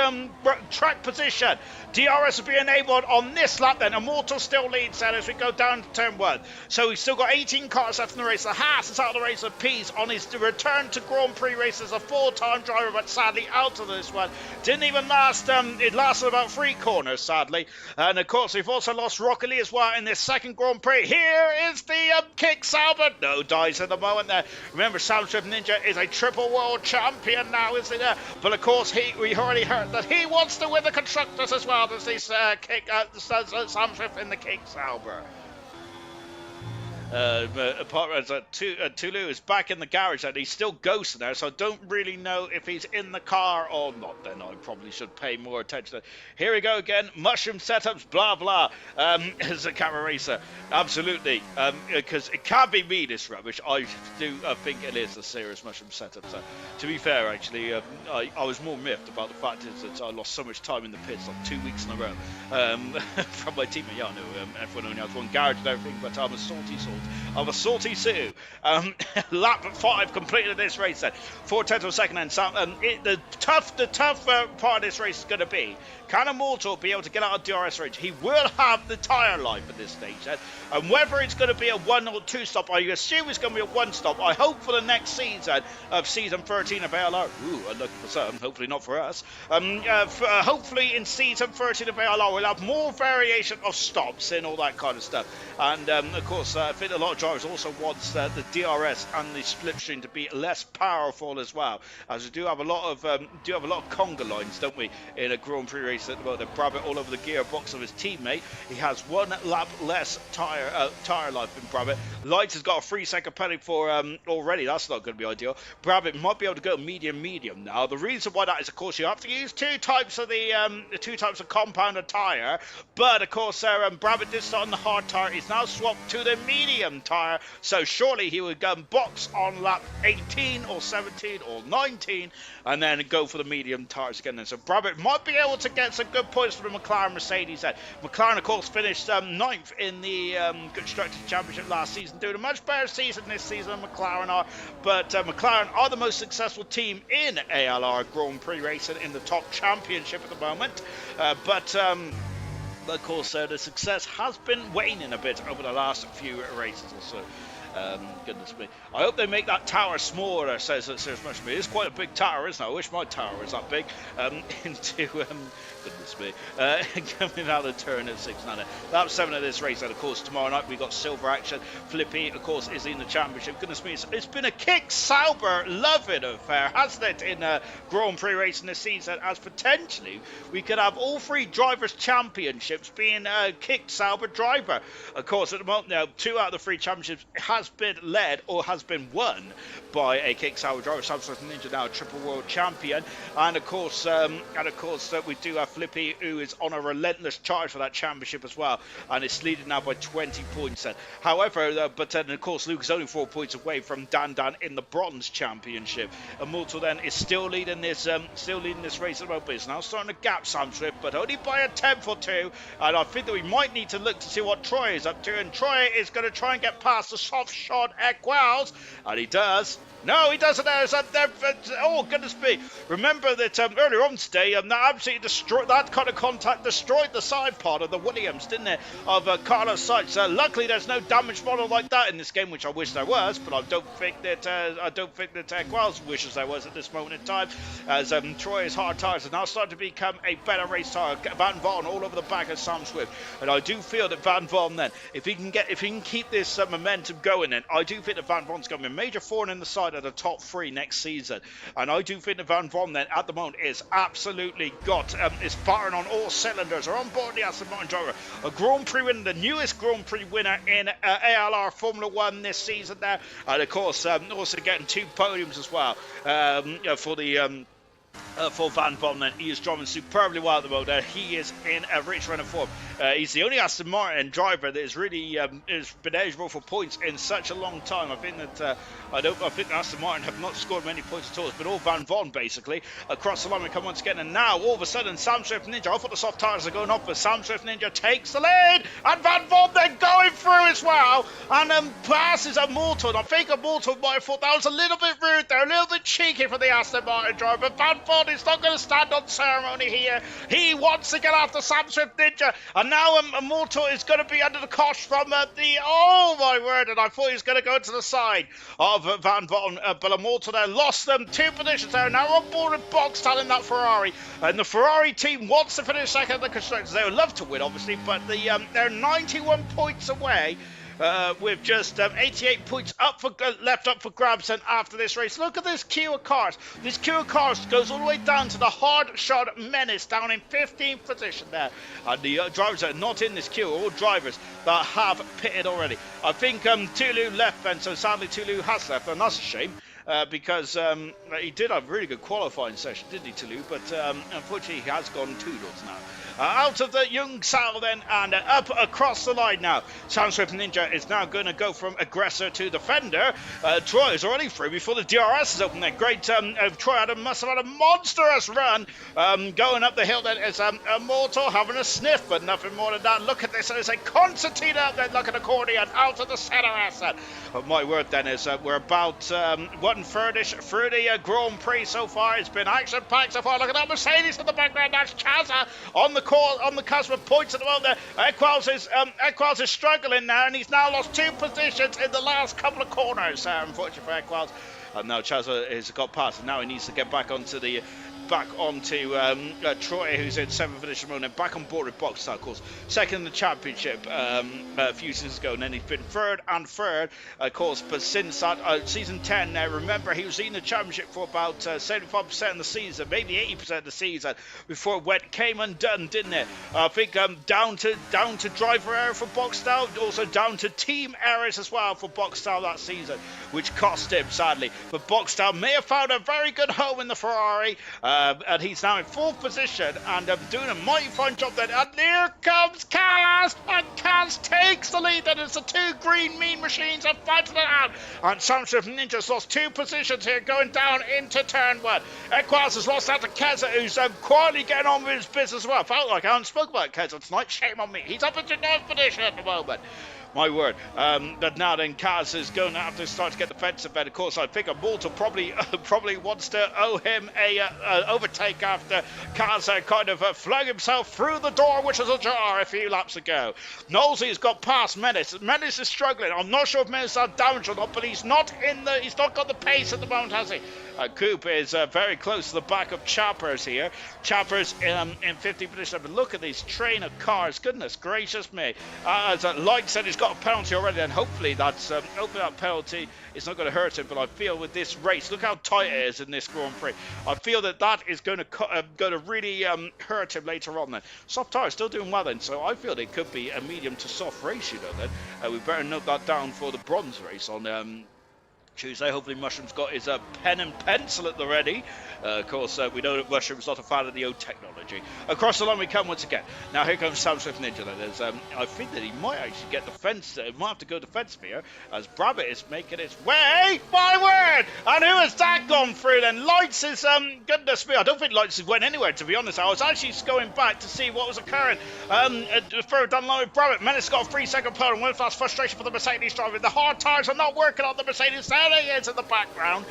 [SPEAKER 1] track position. DRS will be enabled on this lap then. Immortal still leads then as we go down to turn 1. So he's still got 18 cars left in the race. The Haas is out of the race of Pease on his return to Grand Prix race as a full-time driver, but sadly out of this one. Didn't even last, it lasted about 3 corners, sadly. And of course, we've also lost Rocket Lee as well in this second Grand Prix. Here is the Kicksauer. No dies at the moment there. Remember, Sam Swift Ninja is a triple world champion now, isn't he? But of course, we already heard that he wants to win the Constructors as well. There's this Sam Swift in the Kicksauer. Tulu is back in the garage and he's still ghosting there, so I don't really know if he's in the car or not. Then I probably should pay more attention. Here we go again, mushroom setups, blah blah. As a camera racer, absolutely, because it can't be me, this rubbish. I do think it is a serious mushroom setup. So, to be fair, actually, I was more miffed about the fact is that I lost so much time in the pits, like 2 weeks in a row, from my teammate. Yeah, I know everyone only has one garage and everything, but I'm a salty soul. Of a salty Sue. Lap 5 completed this race then. 4/10 of a second, and the tough part of this race is going to be Can Immortal be able to get out of DRS range? He will have the tyre life at this stage, and whether it's going to be a 1 or 2 stop, I assume it's going to be a 1 stop. I hope for the next season of season 13 of ALR. Ooh, I'm looking for some. Hopefully not for us. Hopefully in season 13 of ALR we'll have more variation of stops and all that kind of stuff. And of course, I think a lot of drivers also want the DRS and the slipstream to be less powerful as well, as we do have a lot of conga lines, don't we, in a Grand Prix race at the moment. Brabham all over the gearbox of his teammate. He has 1 lap less tyre life than Brabham. Lights has got a 3-second penalty for already. That's not going to be ideal. Brabham might be able to go medium now. The reason why that is, of course, you have to use 2 types of the 2 types of compounded tyre, but of course Brabham did start on the hard tyre. He's now swapped to the medium tyre, so surely he would box on lap 18 or 17 or 19 and then go for the medium tyres again. So Brabham might be able to get some good points for the McLaren Mercedes. McLaren, of course, finished 9th in the Constructors' Championship last season, doing a much better season this season than McLaren are, but McLaren are the most successful team in ALR Grand Prix racing in the top championship at the moment, but of course the success has been waning a bit over the last few races or so. Goodness me. I hope they make that tower smaller, says Serious Motion. It's quite a big tower, isn't it? I wish my tower was that big. Goodness me. Coming out of turn at 6 now. Lap 7 of this race, and of course tomorrow night we got silver action. Flippy, of course, is in the championship. Goodness me, it's been a Kick Sauber loving affair, hasn't it, in Grand Prix racing this season, as potentially we could have all 3 drivers' championships being Kick Sauber driver. Of course, at the moment now, 2 out of the 3 championships has been led or has been won by a Kick Sauber driver. Samsung Ninja now a triple world champion, and of course we do have Flippy, who is on a relentless charge for that championship as well, and it's leading now by 20 points. However, but then of course Luke is only 4 points away from Dan in the bronze championship. Immortal then is still leading this race at the moment, but it's now starting to gap Sam Swift, but only by a 10th or 2, and I think that we might need to look to see what Troy is up to, and Troy is going to try and get past the soft shot Equals, and he does. No, he doesn't. Oh, goodness me. Remember that earlier on today, that absolutely destroyed, that kind of contact destroyed the side part of the Williams, didn't it? Of Carlos Sainz. Luckily, there's no damage model like that in this game, which I wish there was, but I don't think that Equals wishes there was at this moment in time, as Troy's hard tyres are now starting to become a better race tyre. Van Vaughn all over the back of Sam Swift, and I do feel that Van Vaughn then, if he can keep this momentum going, then I do think that Van Vaughn's going to be a major thorn in the side of the top 3 next season, and I do think that Van Vaughn then at the moment is absolutely is firing on all cylinders, are on board the Aston Martin driver, a Grand Prix winner, the newest Grand Prix winner in ALR Formula 1 this season there, and of course also getting 2 podiums as well for Van Vaughn. Then he is driving superbly well at the moment. He is in a rich run of form. He's the only Aston Martin driver that is really has been eligible for points in such a long time. I think that Aston Martin have not scored many points at all. It's been all Van Vaughn basically across the line. We come once again, and now all of a sudden Sam Swift Ninja, I thought the soft tyres are going off, but Sam Swift Ninja takes the lead, and Van Vaughn then going through as well, and passes Immortal. And I think Immortal might have thought that was a little bit rude there, a little bit cheeky for the Aston Martin driver, but Van Vaughn is not going to stand on ceremony here. He wants to get after Sam Swift Ninja, and now Immortal is going to be under the cosh from oh my word, and I thought he was going to go to the side of Van Vaughn, but Immortal there lost them 2 positions there, now on board with Bogstad in that Ferrari, and the Ferrari team wants to finish second in the constructors. They would love to win obviously, but they're 91 points away, with just 88 points left up for grabs. And after this race, look at this queue of cars. This queue of cars goes all the way down to the hard shot Menace down in 15th position there, and the drivers that are not in this queue are all drivers that have pitted already. I think Tulu left then, so sadly Tulu has left, and that's a shame. Because he did have a really good qualifying session, didn't he, Toulouse? But unfortunately, he has gone toodles now. out of the Young Sal then, and up across the line now. Sam Swift Ninja is now going to go from aggressor to defender. Troy is already through before the DRS is open there. Great, Troy must have had a monstrous run going up the hill. Then is Immortal having a sniff, but nothing more than that. Look at this, there's a Constantine out there, look at accordion out of the centre asset. My word then is we're about 1/3ish through the Grand Prix so far. It's been action-packed so far. Look at that Mercedes in the background. That's Chaza on the cusp of points at the moment. Equals is struggling now, and he's now lost 2 positions in the last couple of corners. Unfortunately for Equals. Now Chaza has got past, and now he needs to get back onto Troy, who's in 7th position, and back on board with Boxstar, of course. Second in the championship a few seasons ago, and then he's been third, of course. But since that season 10, remember he was in the championship for about 75% of the season, maybe 80% of the season, before it came undone, didn't it? I think down to driver error for Boxstar, also down to team errors as well for Boxstar that season, which cost him sadly. But Boxstar may have found a very good home in the Ferrari. And he's now in 4th position and doing a mighty fine job there. And here comes Kaz, and Kaz takes the lead. And it's the 2 green mean machines are fighting it out. And Samsung Ninja's lost 2 positions here going down into turn 1. Equaz has lost out to Keza, who's quietly getting on with his business as well. Felt like I haven't spoken about Keza tonight. Shame on me. He's up into 9th position at the moment. My word. But now then Kaz is going to have to start to get defensive then. Of course, I think Immortal probably wants to owe him a overtake after Kaz kind of flung himself through the door, which was ajar a few laps ago. Knowlesy has got past Menace. Menace is struggling. I'm not sure if Menace is damaged or not, but he's not got the pace at the moment, has he? Coop is very close to the back of Chappers here. Chappers in 50th position. But look at this train of cars. Goodness gracious me. As Light said, he's got a penalty already, and hopefully that penalty is not going to hurt him. But I feel with this race, look how tight it is in this Grand Prix. I feel that is going to really hurt him later on then. Soft tyres still doing well then, so I feel it could be a medium to soft race, then. We better note that down for the bronze race on Tuesday. Hopefully Mushroom's got his pen and pencil at the ready. Of course, we know that Mushroom's not a fan of the old technology. Across the line we come once again. Now here comes Sam Swift Ninja. There's, I think that he might actually get defense. He might have to go defensive here as Brabbit is making its way. My word! And who has that gone through then? Lights is, goodness me, I don't think Lights went anywhere, to be honest. I was actually going back to see what was occurring. Further down the line with Brabbit. Menace got a 3-second pole, and with that frustration for the Mercedes driver. The hard tyres are not working on the Mercedes. There he is in the background.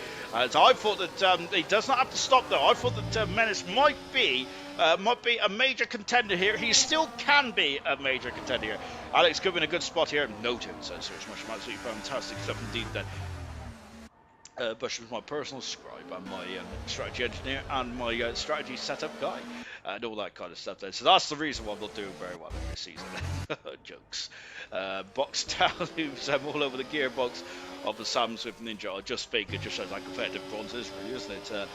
[SPEAKER 1] So I thought that he does not have to stop though. I thought that Menace might be a major contender here. He still can be a major contender here. Alex could be in a good spot here. Noted, says Serge Mushroom. Absolutely fantastic stuff indeed then. Bush was my personal scribe and my strategy engineer and my strategy setup guy and all that kind of stuff there. So that's the reason why I'm not doing very well in this season. Jokes. Boxtown, who's all over the gearbox of the Sam Swift Ninja. I just think it just shows how competitive bronze is, really, isn't it?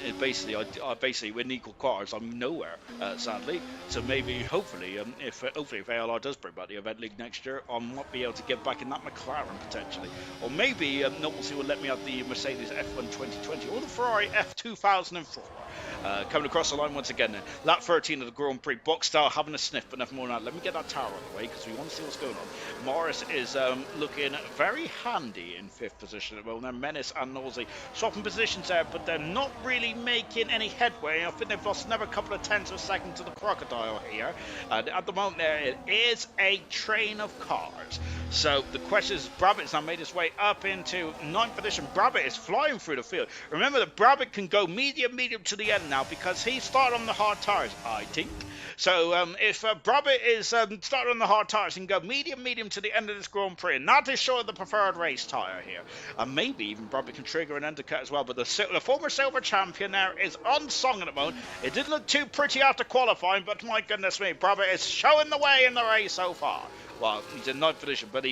[SPEAKER 1] It basically, I basically with equal quarters, I'm nowhere, sadly. So maybe, hopefully, if ALR does bring back the event league next year, I might be able to get back in that McLaren potentially, or maybe Novelty will let me have the Mercedes F1 2020 or the Ferrari F 2004. Coming across the line once again then. Lap 13 of the Grand Prix. Boxstar having a sniff, but nothing more than that. Let me get that tower out of the way because we want to see what's going on. Morris is looking very handy in 5th position at the moment. Menace and Nosey swapping positions there, but they're not really making any headway. I think they've lost another couple of tenths of a second to the Crocodile here. And at the moment there it is a train of cars. So the question is, Brabbit's now made his way up into 9th position. Brabbit is flying through the field. Remember that Brabbit can go medium to the end now because he started on the hard tyres, I think. So if Brabbit is started on the hard tyres, he can go medium to the end of this Grand Prix. And that is showing the preferred race tyre here. And maybe even Brabbit can trigger an undercut as well. But the former silver champion there is unsung at the moment. It didn't look too pretty after qualifying, but my goodness me, Brabbit is showing the way in the race so far. well, he's in 9th position, but he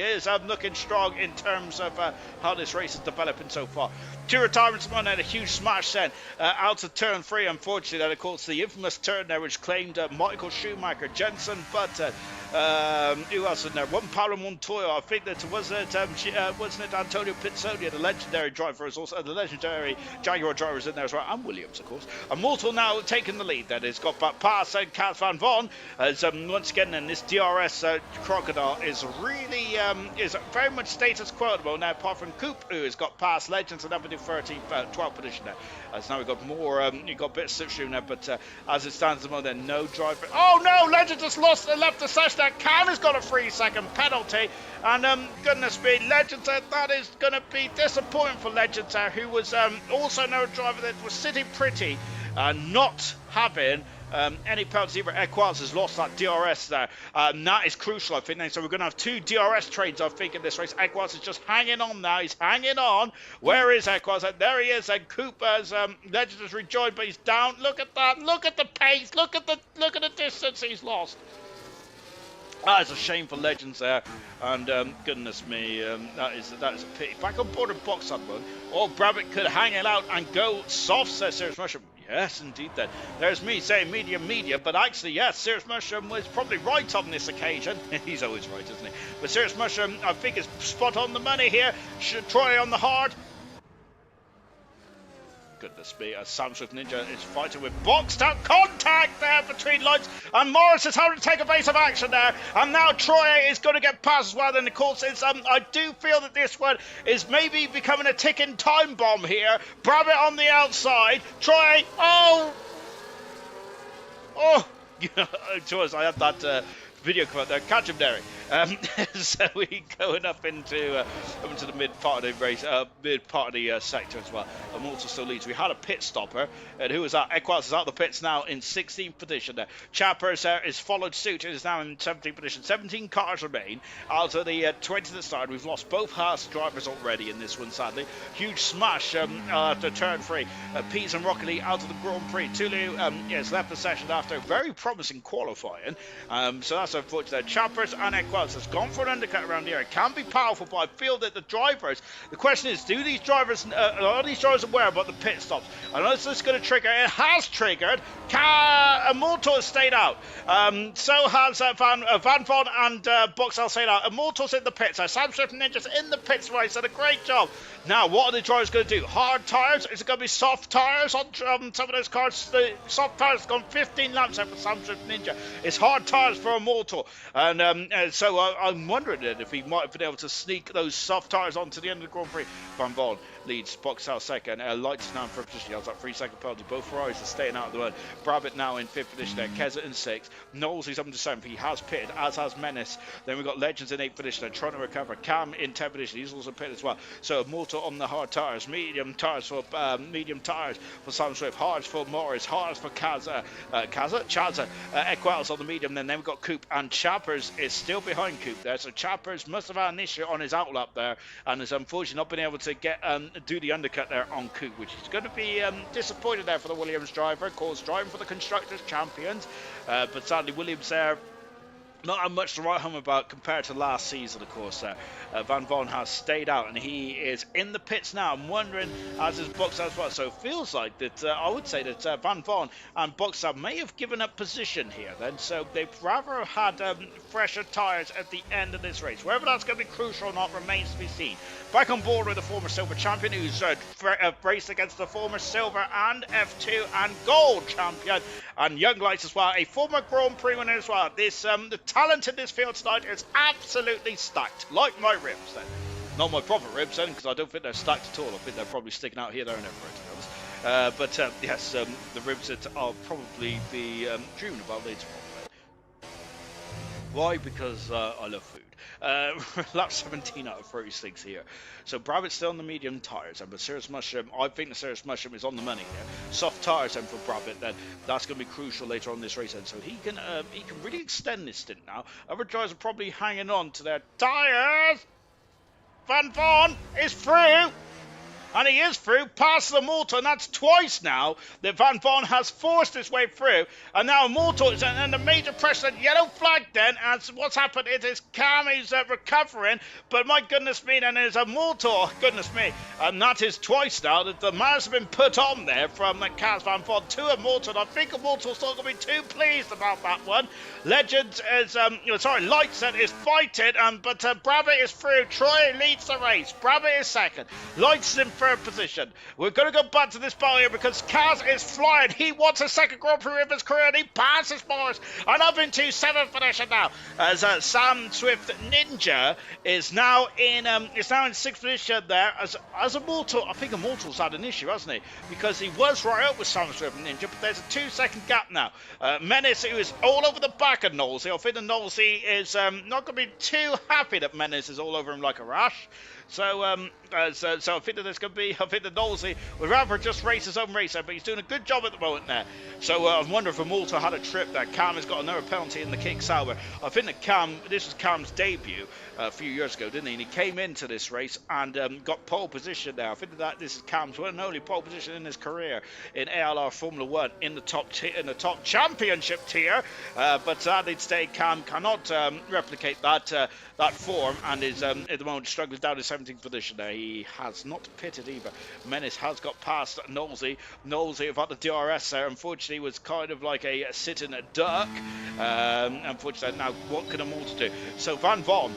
[SPEAKER 1] is looking strong in terms of how this race is developing so far. 2 retirements on and a huge smash then out of turn 3, unfortunately. Then, of course, the infamous turn there, which claimed Michael Schumacher, Jensen Button. Who else in there? One Paolo Montoya. I think that wasn't it Antonio Pizzoni, the legendary driver, is also the legendary Jaguar driver is in there as well, and Williams, of course. Immortal now taking the lead. That has got back past and Kaz Van Von. As once again, then this DRS Crocodile is really is very much status quo at the moment now, apart from Coop, who has got past Legends and up into 13th, 12th position there. As now we've got more, you've got a bit of slipstream there, but as it stands at the moment, no driver. Oh no, Legends has left the session. Cam has got a 3-second penalty, and goodness me, Legends, that is going to be disappointing for Legends, who was also no driver that was sitting pretty, not having any penalties either. Equals has lost that DRS there. That is crucial, I think. So we're going to have 2 DRS trades, I think, in this race. Equals is just hanging on now. He's hanging on. Where is Equals? There he is. And Cooper's Legends has rejoined, but he's down. Look at that. Look at the pace. Look at the distance he's lost. That is a shame for Legends there, and goodness me, that is a pity. Back on board of box on one. Or Brabbitt could hang it out and go soft, says Serious Mushroom. Yes, indeed then. There's me saying medium, but actually, yes, Serious Mushroom was probably right on this occasion. He's always right, isn't he? But Serious Mushroom, I think, is spot on the money here. Should Troy on the hard. Goodness me, Sam Swift Ninja is fighting with boxed out contact there between lines, and Morris is having to take evasive action there, and now Troy is going to get past as well. Then of course it's I do feel that this one is maybe becoming a ticking time bomb here. Brabbitt on the outside, Troy, oh, George, I had that video come out there. Catch him, Derek. So we going up into the mid part of the race, mid part of the sector as well. Immortal still leads. We had a pit stopper, and who was that? Equals is out of the pits now in 16th position. There, Chappers is followed suit. It is now in 17th position. 17 cars remain out of the 20 that started. We've lost both Haas drivers already in this one, sadly. Huge smash after turn 3. Pease and Rocket League out of the Grand Prix. Tulu has left the session after very promising qualifying. So that's unfortunate. Chappers and Equals has gone for an undercut around here. It can be powerful, but I feel that the drivers, the question is, are these drivers aware about the pit stops? I know this is going to trigger. It has triggered. Immortal has stayed out. So has Van Von and Boxall stayed out. Immortal's in the pits. Sam Swift Ninja's in the pits. Right, he's done a great job. Now, what are the drivers going to do? Hard tyres? Is it going to be soft tyres on some of those cars? The soft tyres have gone 15 laps out for Sam Swift Ninja. It's hard tyres for Immortal. And so I'm wondering if he might have been able to sneak those soft tyres onto the end of the Grand Prix. Van Von leads Boxall second. Lights now in first position. He has that 3-second penalty. Both Ferraris are staying out of the way. Brabbitt now in 5th position there. Keza in 6th. Knowles is up to 7th. He has pitted, as has Menace. Then we've got Legends in 8th position. They're trying to recover. Cam in 10th position. He's also pitted as well. So Immortal on the hard tyres. Medium tyres for Sam Swift. Hards for Morris. Hards for Chaza. Equals on the medium. Then we've got Coop. And Chappers is still behind Coop there. So Chappers must have had an issue on his outlap there. And has unfortunately not been able to get do the undercut there on Coop, which is going to be disappointed there for the Williams driver. Of course, driving for the Constructors Champions. But sadly, Williams there not have much to write home about compared to last season, of course. Van Von has stayed out, and he is in the pits now. I'm wondering, as his Boxall as well. So it feels like that, I would say that Van Von and Boxall may have given up position here then. So they'd rather have had fresher tyres at the end of this race. Whether that's going to be crucial or not remains to be seen. Back on board with the former silver champion, who's raced against the former silver and F2 and gold champion, and Young Lights as well, a former Grand Prix winner as well. This the talent in this field tonight is absolutely stacked, like my ribs then. Not my proper ribs then, because I don't think they're stacked at all. I think they're probably sticking out here, there and everywhere, to be honest. But yes, the ribs that I'll probably be dreaming about later on. Why? Because I love food. Lap 17 out of 36 here. So Brabbitt's still on the medium tyres, and but Serious Mushroom, I think the Serious Mushroom is on the money here. Soft tyres then for Brabbitt, then that's going to be crucial later on this race then. So he can really extend this stint now. Other drivers are probably hanging on to their tyres. Van Von is through. And he is through past the Immortal, and that's twice now that Van Von has forced his way through. And now Immortal is under major pressure. Yellow flag then, as what's happened is Cam is recovering. But my goodness me, then there's Immortal. Goodness me. And that is twice now that the man's been put on there from the Kaz Van Von to Immortal. I think Immortal's not going to be too pleased about that one. Legends is, Lightset is fighting, but Brabbit is through. Troy leads the race. Brabbit is second. Lights in third position. We're going to go back to this battle here because Kaz is flying. He wants a second Grand Prix of his career and he passes Morris. And up into seventh position now as Sam Swift Ninja is now in sixth position there as Immortal. I think Immortal's had an issue, hasn't he? Because he was right up with Sam Swift Ninja, but there's a 2-second gap now. Menace, who is all over the back of Knowlesy. I think that Knowlesy is not going to be too happy that Menace is all over him like a rash. So I think that there's going to be, I think that Knowlesy would rather just race his own race there, but he's doing a good job at the moment there. So I wonder if Immortal had a trip there. Cam has got another penalty in the kick sauber. I think that this was Cam's debut a few years ago, didn't he? And he came into this race and got pole position there. I think that this is Cam's one and only pole position in his career in ALR Formula 1 in the top championship tier. But sadly today, Cam cannot replicate that form and is at the moment struggling down to 17th position there. He has not pitted either. Menace has got past Knowlesy. Knowlesy about the DRS there. Unfortunately, was kind of like a sitting duck. Unfortunately, now what can Immortal do? So Van Von.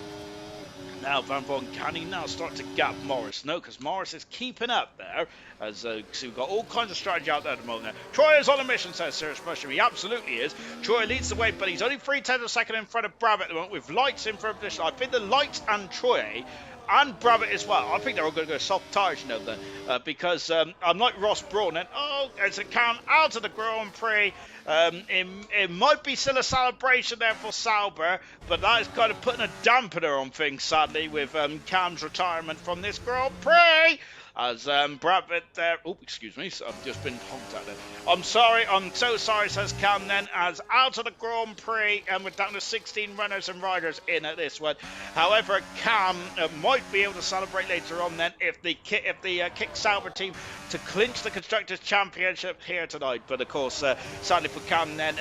[SPEAKER 1] Now Van Von, can he now start to gap Morris? No, because Morris is keeping up there. As so we've got all kinds of strategy out there at the moment. Troy is on a mission, says Serious Mushroom. He absolutely is. Troy leads the way, but he's only 3/10 of a second in front of Brabbit at the moment with Lights in for a position. I think the Lights and Troy and Brabbit as well. I think they're all going to go soft tires, you know, then. Because I'm like Ross Brawn. And, there's a count out of the Grand Prix. It might be still a celebration there for Sauber, but that is kind of putting a dampener on things, sadly, with Cam's retirement from this Grand Prix. As Brabbit there, excuse me, I've just been honked at there. I'm so sorry, says Cam then, as out of the Grand Prix, and we're down to 16 runners and riders in at this one. However, Cam might be able to celebrate later on then if the Kick Sauber team to clinch the Constructors' Championship here tonight. But of course, sadly for Cam then,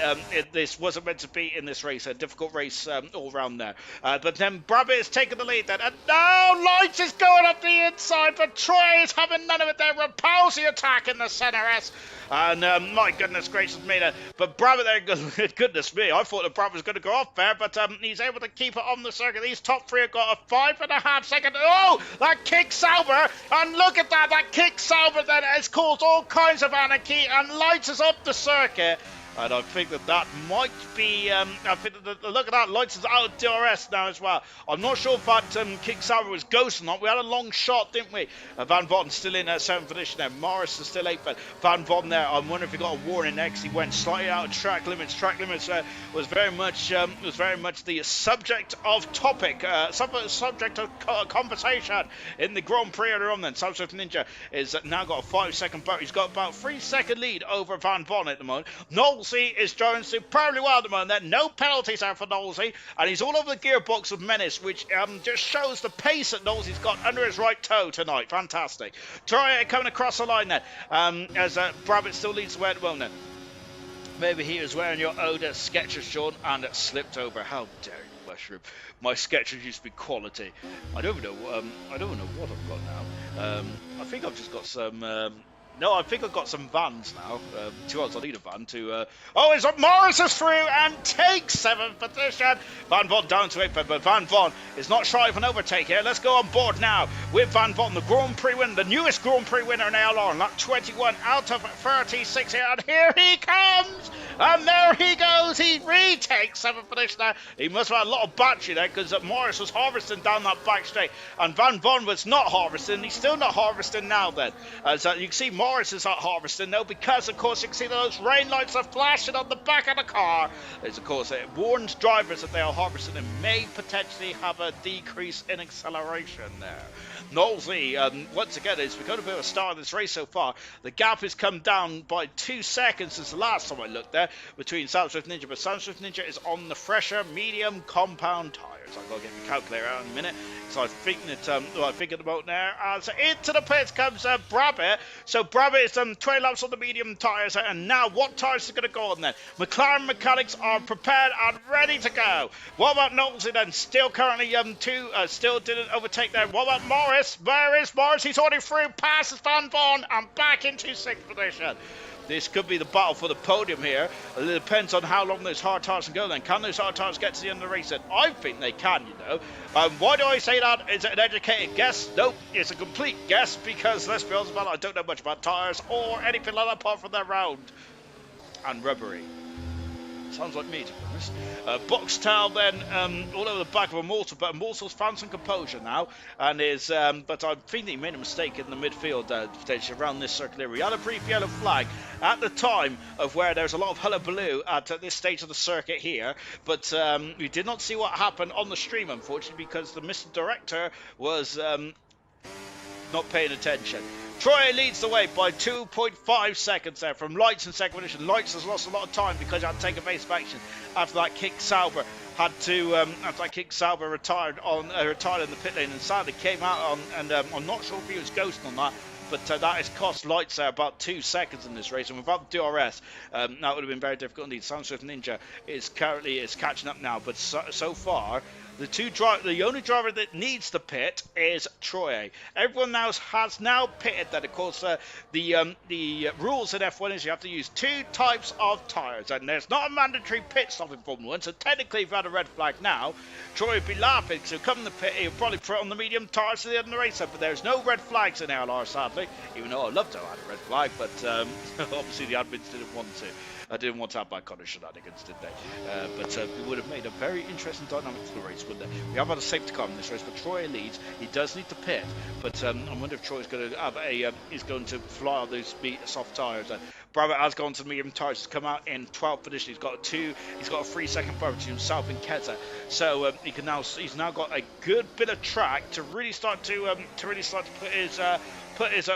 [SPEAKER 1] this wasn't meant to be in this race, a difficult race all round there. But then Brabbit is taking the lead then, and now Lights is going up the inside, but Troy is having none of it there. Repulsy attack in the centre S. And my goodness gracious me, but Brabbit there, goodness me, I thought that Brabbit was going to go off there, but he's able to keep it on the circuit. These top three have got a 5.5 second. Oh, that kick Sauber, and look at that kick Sauber then has caused all kinds of anarchy, and Lights is up the circuit. And I think that might be, I think that, look at that, Lights is out of DRS now as well. I'm not sure if that kick Sauber was ghost or not. We had a long shot, didn't we? Van Von still in 7th position there. Morris is still 8th, but Van Von there, I'm wondering if he got a warning next. He went slightly out of track limits. Track limits was very much the subject of topic, subject of conversation in the Grand Prix earlier on then. Sam Swift Ninja is now got a 5-second boat. He's got about 3-second lead over Van Von at the moment. Knowlesy is driving superbly well at the moment. There no penalties out for Knowlesy, and he's all over the gearbox of Menace, which just shows the pace that Knowlesy's got under his right toe tonight. Fantastic. Troy coming across the line then, as Brabbit still leads the way at the moment. Maybe he was wearing your Oda Skechers, Sean, and it slipped over. How dare you, Mushroom? My Skechers used to be quality. I don't know what I've got now. I think I've just got some. No, I think I've got some Vans now. To us, I need a van to... Morris is through and takes 7th position. Van Von down to 8th, but Van Von is not shy of an overtake here. Let's go on board now with Van Von, the Grand Prix winner, the newest Grand Prix winner in ALR, and that 21 out of 36 here. And here he comes! And there he goes. He retakes 7th position there. He must have had a lot of battery there because Morris was harvesting down that back straight. And Van Von was not harvesting. He's still not harvesting now then. As you can see, Morris is out harvesting though, because of course you can see those rain lights are flashing on the back of the car. As of course it warns drivers that they are harvesting and may potentially have a decrease in acceleration there. Knowlesy, once again, has become a bit of a star in this race so far. The gap has come down by 2 seconds since the last time I looked there between Sam Swift Ninja, but Sam Swift Ninja is on the fresher medium compound tyres. I've got to get my calculator out in a minute. So I think that, I think at the moment there, as into the pits comes Brabbit. So Brabbit is 20 laps on the medium tyres, and now what tyres are going to go on then? McLaren mechanics are prepared and ready to go. What about Knowlesy then? Still currently still didn't overtake there. What about Morris? Where is Morris? He's already through, passes Van Von, and back into 6th position. This could be the battle for the podium here. It depends on how long those hard tyres can go then. Can those hard tyres get to the end of the race then? I think they can, you know. Why do I say that? Is it an educated guess? Nope, it's a complete guess because, let's be honest about it, I don't know much about tyres or anything like that apart from their round and rubbery. Sounds like me, to be honest. Boxtel then all over the back of Immortal, but Immortal's found some composure now, and is. But I think he made a mistake in the midfield potentially around this circle here. We had a brief yellow flag at the time of where there's a lot of hullabaloo at this stage of the circuit here, but we did not see what happened on the stream, unfortunately, because the Mr. Director was not paying attention. Troy leads the way by 2.5 seconds there from Lights in second position. Lights has lost a lot of time because he had to take evasive action after that kick. Sauber had to after that kick. Sauber retired in the pit lane and sadly came out on, and I'm not sure if he was ghosting on that, but that has cost Lights there about 2 seconds in this race, and without the DRS that would have been very difficult indeed. Sam Swift Ninja is catching up now, but so far the only driver that needs the pit is Troy. Everyone else has now pitted. That of course the rules in F1 is you have to use 2 types of tyres, and there's not a mandatory pit stop in Formula 1. So technically, if you had a red flag now, Troy would be laughing. So come in the pit, he'll probably put on the medium tyres to the end of the race. But there's no red flags in ALR, sadly. Even though I'd love to have had a red flag, but obviously the admins didn't want to. I didn't want to have bad Connor shenanigans, did they? But it would have made a very interesting dynamic to the race, wouldn't it? We have had a safety car in this race, but Troy leads. He does need to pit, but I wonder if Troy's going to have he's going to fly on those soft tyres. Brabbit has gone to the medium tyres. He's come out in 12th position. He's got a 3-second buffer between himself and Keza. So he's now got a good bit of track to really start to put his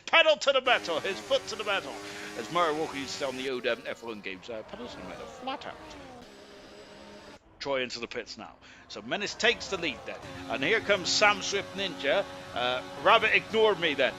[SPEAKER 1] pedal to the metal, his foot to the metal. As Murray Walker used to say on the old F1 games, pedal to the metal, flat out. Troy into the pits now. So Menace takes the lead then. And here comes Sam Swift Ninja. Rabbit ignored me then.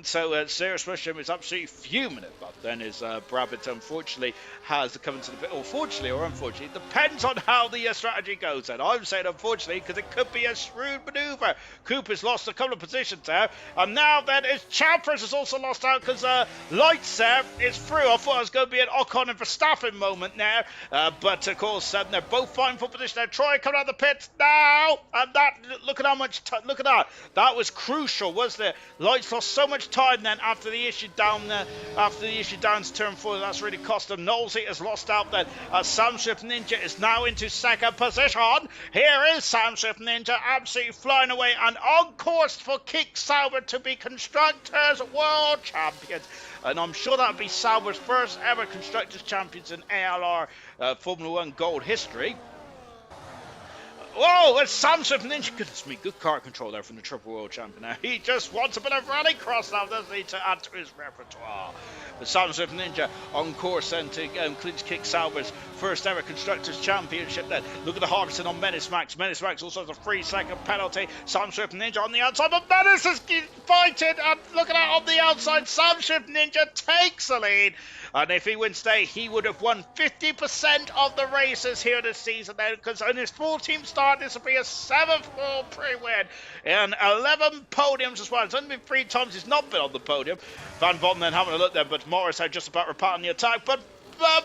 [SPEAKER 1] So Sarah Swisham is absolutely fuming at that then, as Rabbit unfortunately has to come into the pit. Or fortunately or unfortunately, it depends on how the strategy goes then. I'm saying unfortunately because it could be a shrewd manoeuvre. Cooper's lost a couple of positions there. And now then is Champers has also lost out because Lights there is through. I thought it was going to be an Ocon and Verstappen moment there. But of course they're both fighting for position there. Troy coming out of the pits now. And that, look at how much, look at that. That was crucial, wasn't it? Lights lost so much time then after the issue down to turn 4. That's really cost them. Knowlesy has lost out then. Sam Swift Ninja is now into second position. Here is Sam Swift Ninja absolutely flying away and on course for Kick Sauber to be Constructors World Champions. And I'm sure that would be Sauber's first ever Constructors Champions in ALR Formula 1 Gold history. Whoa, it's Sam Swift Ninja. Goodness me, good car control there from the Triple World Champion. Now, he just wants a bit of rallycross now, doesn't he, to add to his repertoire. The Sam Swift Ninja on course then to clinch Kick Sauber's first ever Constructors Championship then. Look at the harvesting on Menace Max. Menace Max also has a 3-second penalty. Sam Swift Ninja on the outside, but Menace is fighting, and look at that on the outside. Sam Swift Ninja takes the lead. And if he wins today, he would have won 50% of the races here this season then, because in his full team start, this will be a 7th Grand Prix win and 11 podiums as well. It's only been 3 times he's not been on the podium. Van Votten then having a look there, but Morris had just about reparting the attack, but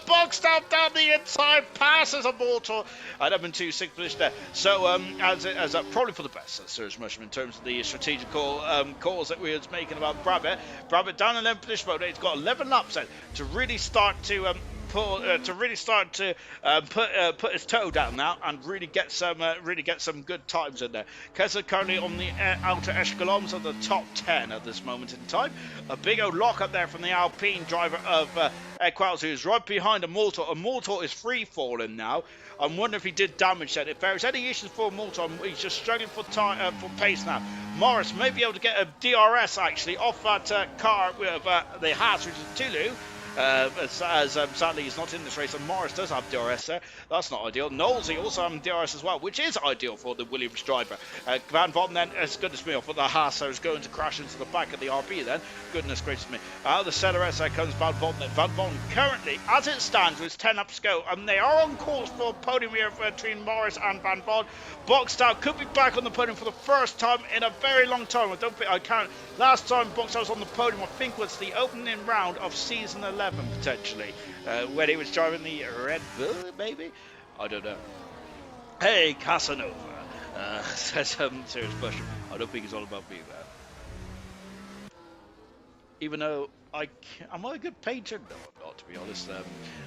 [SPEAKER 1] boxed out down the inside, passes Immortal, and up into 6th position there. So, as probably for the best, Serge Mushroom, in terms of the strategical calls that we were making about Brabbit. Brabbit down in 11th position mode. He's got 11 laps then to really start to really start to put his toe down now and really get some good times in there. Keza currently on the outer echelons of the top 10 at this moment in time. A big old lock up there from the Alpine driver of Equals, who's right behind Immortal. Immortal is free falling now. I'm wondering if he did damage then. If there's any issues for Immortal, he's just struggling for pace now. Morris may be able to get a DRS actually off that car with the Haas, which is Tulu. Sadly he's not in this race, and Morris does have DRS there. That's not ideal. Knowlesy also having DRS as well, which is ideal for the Williams driver. Van Vonden then, as goodness me, off of the Haas, so is going to crash into the back of the RB then. Goodness gracious me. Out of the CLRS there comes Van Vonden. Van Vonden currently, as it stands, with 10 laps to go, and they are on course for a podium here between Morris and Van Vonden. Boxtel could be back on the podium for the first time in a very long time. I can't. Last time Boxtel was on the podium, I think, was the opening round of season 11, potentially, when he was driving the Red Bull, maybe? I don't know. Hey, Casanova, says serious question. I don't think it's all about me, man. Even though am I a good painter? No, I'm not, to be honest.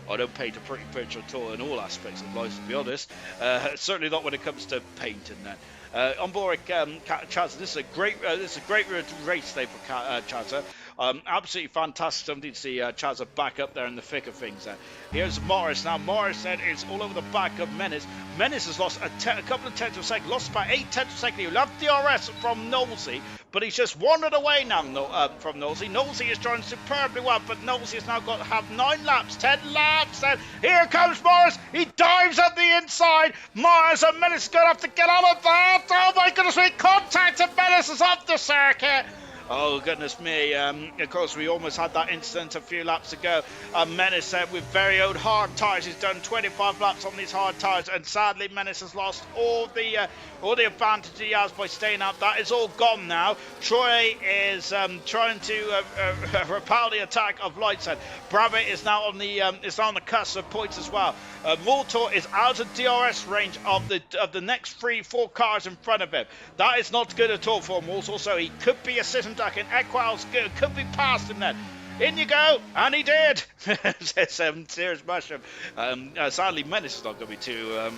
[SPEAKER 1] I don't paint a pretty picture at all in all aspects of life, to be honest. Certainly not when it comes to painting. Then on board Chazza. This is a great race day for Chazza. Absolutely fantastic. Something to see Chazza back up there in the thick of things. Here's Morris now. Morris then is all over the back of Menace. Menace has lost a couple of tenths of a second, lost about 8 tenths of a second. He'll have DRS from Knowlesy, but he's just wandered away now from Knowlesy. Knowlesy is driving superbly well, but Knowlesy has now got to have 9 laps, 10 laps, and here comes Morris. He dives up the inside. Morris and Menace is going to have to get out of that. Oh my goodness me, contact and Menace is off the circuit. Oh, goodness me. Of course, we almost had that incident a few laps ago. Menace with very old hard tyres. He's done 25 laps on these hard tyres, and sadly, Menace has lost all the advantage he has by staying up. That is all gone now. Troy is trying to repel the attack of Lightset. Brabbit is now on the cusp of points as well. Mortor is out of DRS range of the next 3-4 cars in front of him. That is not good at all for Mortor, so he could be a sitting duck, and Equals could be past him then. In you go, and he did. Says Serious Mushroom. Sadly, Menace is not going to be too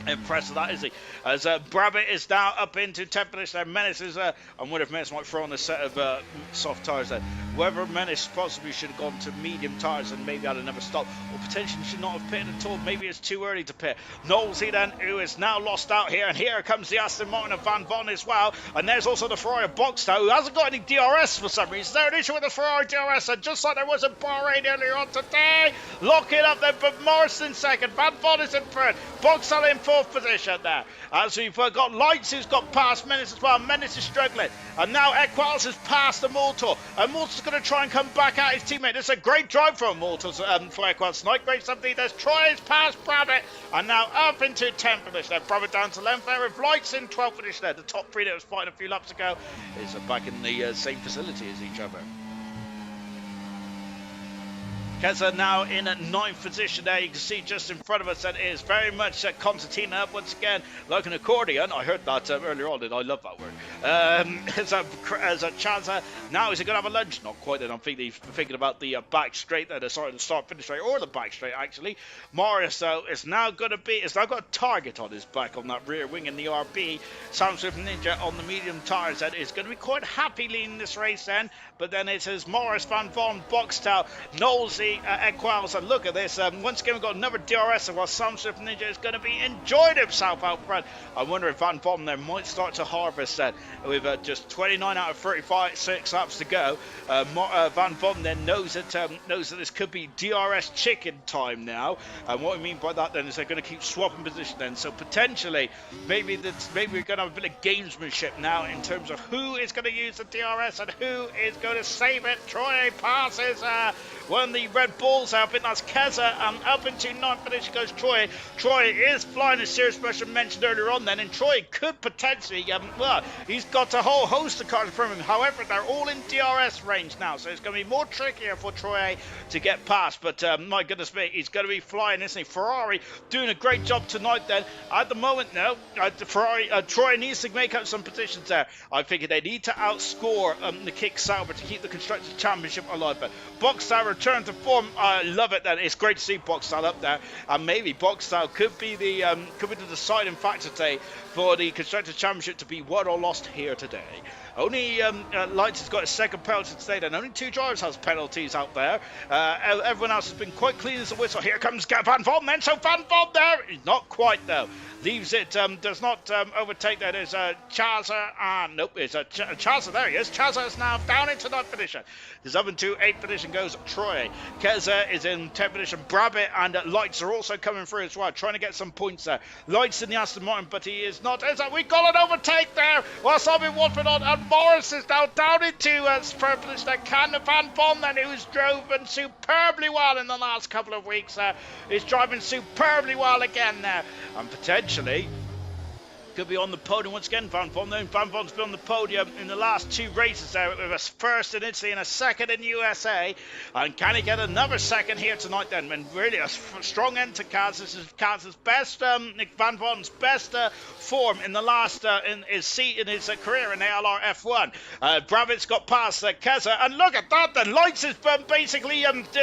[SPEAKER 1] impressed with that, is he? As Brabbit is now up into 10th position there. Menace is I wonder if Menace might throw on a set of soft tyres there. Whether Menace possibly should have gone to medium tyres and maybe had another stop, or potentially should not have pitted at all. Maybe it's too early to pit. Knowlesy then, who is now lost out here, and here comes the Aston Martin of Van Vonden as well, and there's also the Ferrari of Boxtel, who hasn't got any DRS for some reason. There's an issue with the Ferrari DRS, and just like there was in Bahrain earlier on today, lock it up there, but Morris in second, Van Vonden is in third, Boxtel in fourth position there. As we've got Lights, who's got past Menace as well. Menace is struggling, and now Equals has passed Immortal, and Immortal's going to try and come back at his teammate. It's a great drive for Immortal for Equals tonight. Great something. There's Troy past Brabbit, and now up into 10th position there. Brabbit down to 11th there with Lights in 12th position there. The top 3 that was fighting a few laps ago is back in the same facility as each other. Keza now in at 9th position there. You can see just in front of us that it is very much Concertina up once again like an accordion. I heard that earlier on, and I love that word. As a Chazza now, is he going to have a lunch? Not quite then. I'm thinking about the back straight there, the start finish straight, or the back straight actually. Morris though is now got a target on his back on that rear wing in the RB. Sam Swift Ninja on the medium tyres that is going to be quite happy leading this race then. But then it says Morris, Van Vonden, Boxtel, Knowlesy, Equals, and look at this. Once again, we've got another DRS, while Sam Swift Ninja is going to be enjoying himself out front. I wonder if Van Vonden there might start to harvest then. With just 29 out of 35, 6 laps to go. Van Vonden then knows that this could be DRS chicken time now. And what I mean by that then is they're going to keep swapping position then. So potentially, maybe we're going to have a bit of gamesmanship now in terms of who is going to use the DRS and who is going to save it. Troy passes one of the Red Bulls out, and that's Keza, and up into 9th position goes Troy. Troy is flying, as Serious Mushroom mentioned earlier on then, and Troy could potentially, he's got a whole host of cars from him. However, they're all in DRS range now, so it's going to be more trickier for Troy to get past, but my goodness me, he's going to be flying, isn't he? Ferrari doing a great job tonight then. At the moment now, Troy needs to make up some positions there. I think they need to outscore the Kick Sauber to keep the Constructors' Championship alive, but Boxstar returned to 4th form. I love it. Then it's great to see Boxstyle up there, and maybe Boxstyle could be the deciding factor today for the Constructors' Championship to be won or lost here today. Only Lights has got a second penalty today, then only 2 drivers has penalties out there. Everyone else has been quite clean as a whistle. Here comes Van Von then, so Van Von there, not quite though. Leaves it, does not overtake that. There's Chaza, nope, it's Chaza, there he is. Chaza is now down into 9th position. There's up into 8th position goes Troy. Keza is in 10th position. Brabbit and Lights are also coming through as well, trying to get some points there. Lights in the Aston Martin, but he is not. We got an overtake there. Well, Simon Watford on, and Morris is now down into 3rd position. Can Van Von then, who's driven superbly well in the last couple of weeks, is driving superbly well again there, and potentially could be on the podium once again. Van Von's been on the podium in the last 2 races there, with a first in Italy and a second in USA. And can he get another second here tonight then? And really a strong end to Kaz. This is Kaz's best, Nick Van Von's best form in the last in his career in ALR F1. Bravitt's got past Keza, and look at that. The Lights is basically helping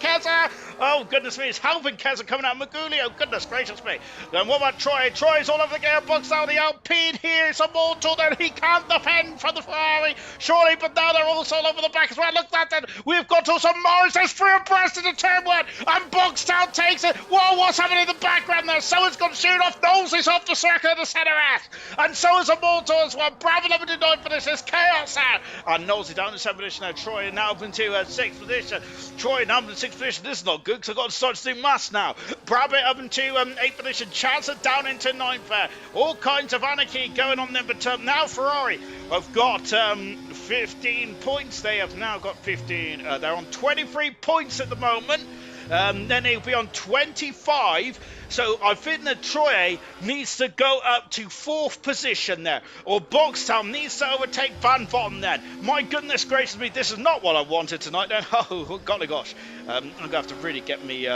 [SPEAKER 1] Keza. Oh goodness me, it's helping Keza coming out of Maguli. Oh goodness gracious me. Then what about Troy? Troy's all over the gearbox now. The Alpine here. Some more to there. He can't defend for the Ferrari, surely, but now they're also all over the back as well. Look at that then. We've got also Morris. There's 3 abreast into turn 1, and Boxtown takes it. Whoa, what's happening in the background there? Someone's got to shoot off. Knowles is off the circle of the centre S, and so is a Moto as well. Bravo up into 9th position. There's chaos out, and Knowles is down to 7th position now. Troy now up into 6th position. Troy now up into 6th position. This is not good, because I've got to start to do maths now. Brabbit up into 8th position. Chancellor down into 9th there. All kinds of anarchy going on there, but now Ferrari have got 15 points. They have now got 15. They're on 23 points at the moment. Then they'll be on 25. So I think that Troy needs to go up to 4th position there, or Boxtown needs to overtake Van Von then. My goodness gracious me, this is not what I wanted tonight then. Oh golly gosh. I'm gonna have to really get me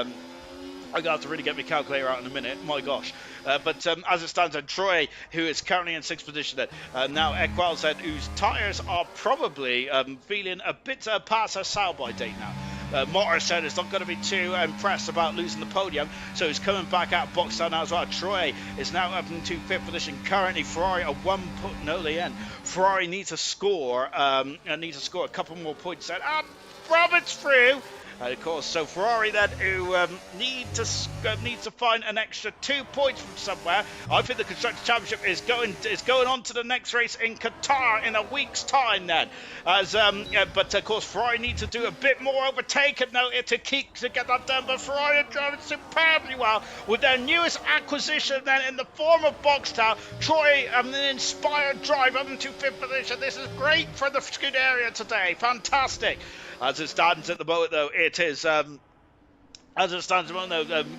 [SPEAKER 1] calculator out in a minute. My gosh. But as it stands, Troy, who is currently in 6th position, now Equal said, whose tyres are probably feeling a bit past her sell-by date now. Morris said it's not going to be too impressed about losing the podium, so he's coming back out box down now as well. Troy is now up into 5th position. Currently, Ferrari are the end. Ferrari needs to score a couple more points there. And Roberts through. Of course, so Ferrari then, who needs to find an extra 2 points from somewhere. I think the Constructors' Championship is going on to the next race in Qatar in a week's time then. But of course, Ferrari needs to do a bit more overtaking now to get that done. But Ferrari are driving superbly well with their newest acquisition then in the form of Boxtown. Troy, an inspired drive up into 5th position. This is great for the Scuderia today. Fantastic. As it stands at the moment, though, it is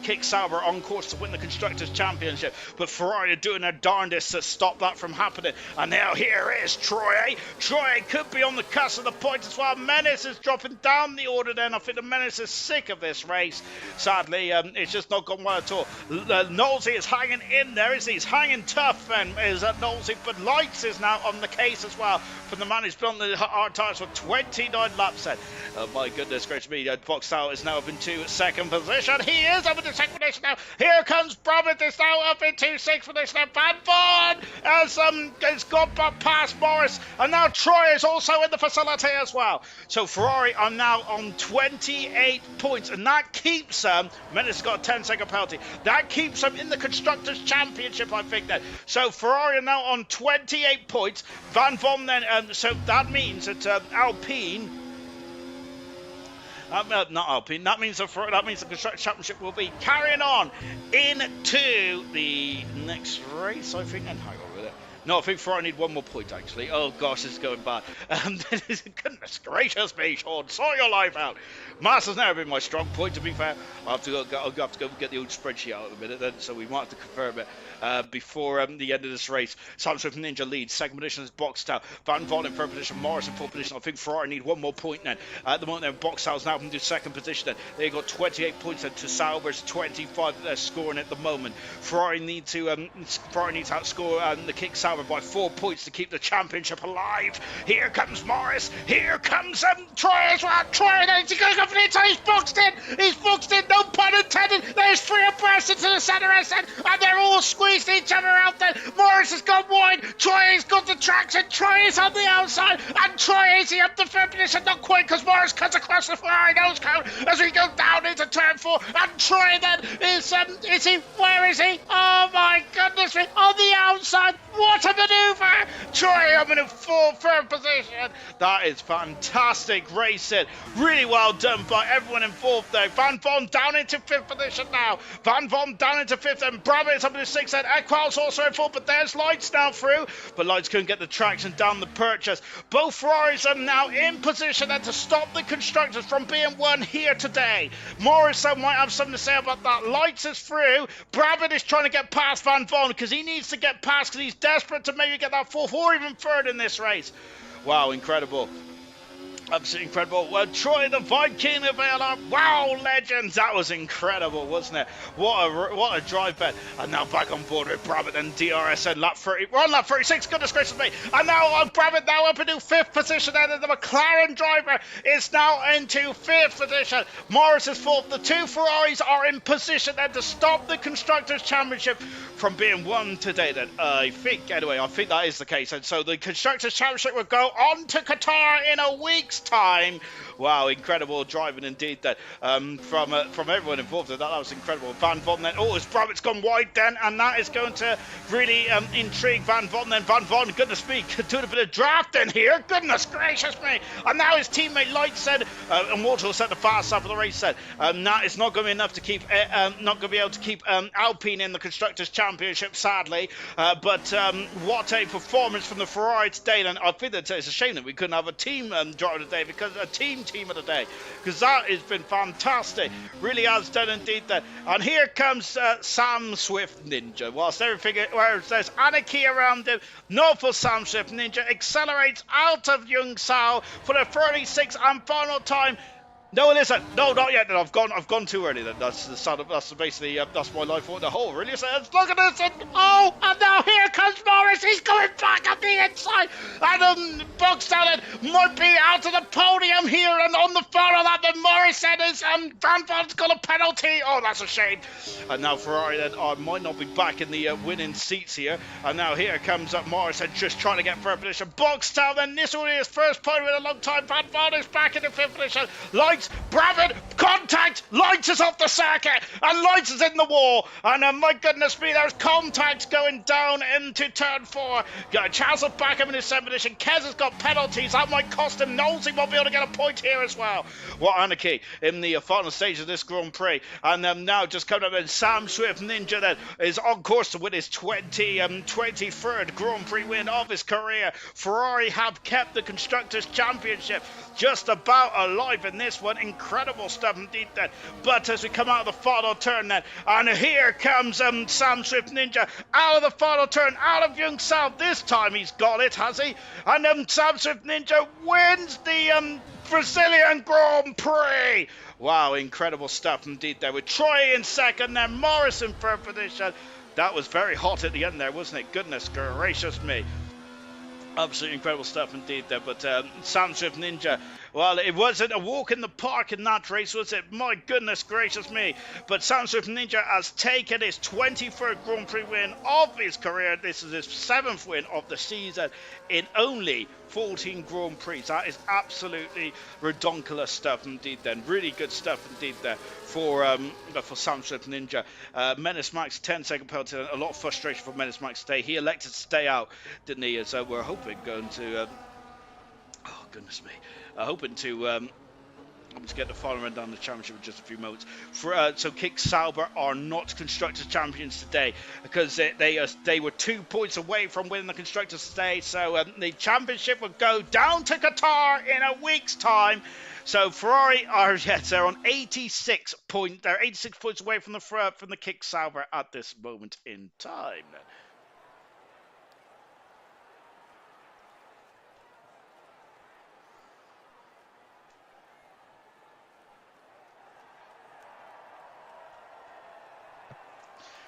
[SPEAKER 1] Kick Sauber on course to win the Constructors' Championship, but Ferrari are doing their darndest to stop that from happening. And now here is Troy. Troy could be on the cusp of the points as well. Menace is dropping down the order then. I think the Menace is sick of this race. Sadly, it's just not gone well at all. Knowlesy is hanging in there, isn't he? He's hanging tough, and is Knowlesy, but Lights is now on the case as well from the man who's been on the hard tyres for 29 laps then. Oh my goodness gracious me, Boxtown is now up into 2nd position. He is up into 2nd position now. Here comes Brabbit, is now up into 6th position. Van Von has got past Morris, and now Troy is also in the facility as well. So Ferrari are now on 28 points, and that keeps them. Menace has got a 10-second penalty. That keeps them in the Constructors' Championship, I think then. So Ferrari are now on 28 points. Van Von then, so that means that Alpine. Not Alpine. That means the Constructors' Championship will be carrying on into the next race, I think. And hang on with it. No, I think Ferrari need 1 more point, actually. Oh, gosh, this is going bad. Goodness gracious me, Sean. Sort your life out. Maths has never been my strong point, to be fair. I'll have to go get the old spreadsheet out in a minute, then, so we might have to confirm it before the end of this race. Sam Swift Ninja leads. 2nd position is Boxtown. Van Von in 3rd position. Morris in 4th position. I think Ferrari need 1 more point then. At the moment, then, Boxtown's now into 2nd position. Then. They've got 28 points then to Sauber's 25 that they're scoring at the moment. Ferrari need to outscore the Kick Sauber by 4 points to keep the championship alive. Here comes Morris. Here comes Troy as well. Troy, he's going to go for the inside. He's boxed in. He's boxed in. No pun intended. There's 3 abreast into the centre and they're all squeezed each other out there. Morris has gone wide. Troy has got the traction. Troy is on the outside. And Troy is he up the third position? Not quite, because Morris cuts across the Ferrari nose cone as we go down into turn 4. And Troy then is he? Where is he? Oh my goodness me! On the outside. What a manoeuvre! Troy up in a full third position. That is fantastic racing. Really well done by everyone involved there. Van Von down into 5th position now. Van Von down into 5th, and Brabham's up into 6th. And Equal's also in 4th, but there's Lights now through. But Lights couldn't get the traction down the purchase. Both Ferraris are now in position and to stop the constructors from being won here today. Morrison might have something to say about that. Lights is through. Brabham is trying to get past Van Von because he needs to get past because he's desperate to maybe get that 4th or even 3rd in this race. Wow, incredible. Absolutely incredible. Well, Troy, the Viking of ALR. Wow, legends. That was incredible, wasn't it? What a drive bet. And now back on board with Brabham and DRS and lap 30. We're on lap 36. Goodness gracious me. And now on Brabham now up into 5th position. And the McLaren driver is now into 5th position. Morris is 4th. The 2 Ferraris are in position then to stop the Constructors' Championship from being won today. Then I think that is the case. And so the Constructors' Championship will go on to Qatar in a week's time. Wow, incredible driving indeed that from everyone involved. That was incredible. Van Von then, his Brabham's gone wide then, and that is going to really intrigue Van Von then. Van Von, goodness me, doing a bit of drafting here, goodness gracious me. And now his teammate Light said, and Walter will set the fast start for the race said, that is not going to be enough to keep, not going to be able to keep Alpine in the Constructors' Championship, sadly. But what a performance from the Ferrari today. And I think that it's a shame that we couldn't have a team driver today, because a team of the day, because that has been fantastic, really has done indeed that. And here comes Sam Swift Ninja. Whilst there's anarchy around him, no for Sam Swift Ninja accelerates out of Young Sao for the 36th and final time. No, it isn't. No, not yet. I've gone too early. Then that's the start of. That's basically that's my life for the whole. Really, so look at this. And now here comes Morris. He's going back up the inside, and boxed out it might be out of the podium here. And on the far of that, then Morris said is Van Von's got a penalty. Oh, that's a shame. And now Ferrari then might not be back in the winning seats here. And now here comes Morris and just trying to get third position. Boxed out. Then this will be his first podium in a long time. Van Von is back in the 5th position. Lights. Brabham, contact, Lights is off the circuit, and Lights is in the wall, and my goodness me, there's contact going down into turn 4. Charles back him in his 7th position. Kez has got penalties, that might cost him. Knowles won't be able to get a point here as well. What anarchy in the final stage of this Grand Prix. And now just coming up, and Sam Swift Ninja then is on course to win his 23rd Grand Prix win of his career. Ferrari have kept the Constructors' Championship just about alive in this one. Incredible stuff indeed then. But as we come out of the final turn then, and here comes Sam Swift Ninja out of the final turn, out of Young South. This time he's got it, has he? And Sam Swift Ninja wins the Brazilian Grand Prix. Wow, incredible stuff indeed there, with Troy in 2nd, then Morris in 3rd position. That was very hot at the end there, wasn't it? Goodness gracious me. Absolutely incredible stuff indeed there. But Sam Swift Ninja, well, it wasn't a walk in the park in that race, was it? My goodness gracious me. But Sam Swift Ninja has taken his 23rd Grand Prix win of his career. This is his 7th win of the season in only 14 Grand Prix. That is absolutely redonkulous stuff indeed then. Really good stuff indeed there for Sam Swift Ninja. Menace Max 10-second penalty. A lot of frustration for Menace Max today. He elected to stay out, didn't he? So we're hoping going to oh goodness me, hoping to get the final run down the championship in just a few moments. So Kick Sauber are not Constructors Champions today, because they were 2 points away from winning the Constructors today. So the championship will go down to Qatar in a week's time. So Ferrari are, yes, they're on 86 points. They're 86 points away from the Kick Sauber at this moment in time.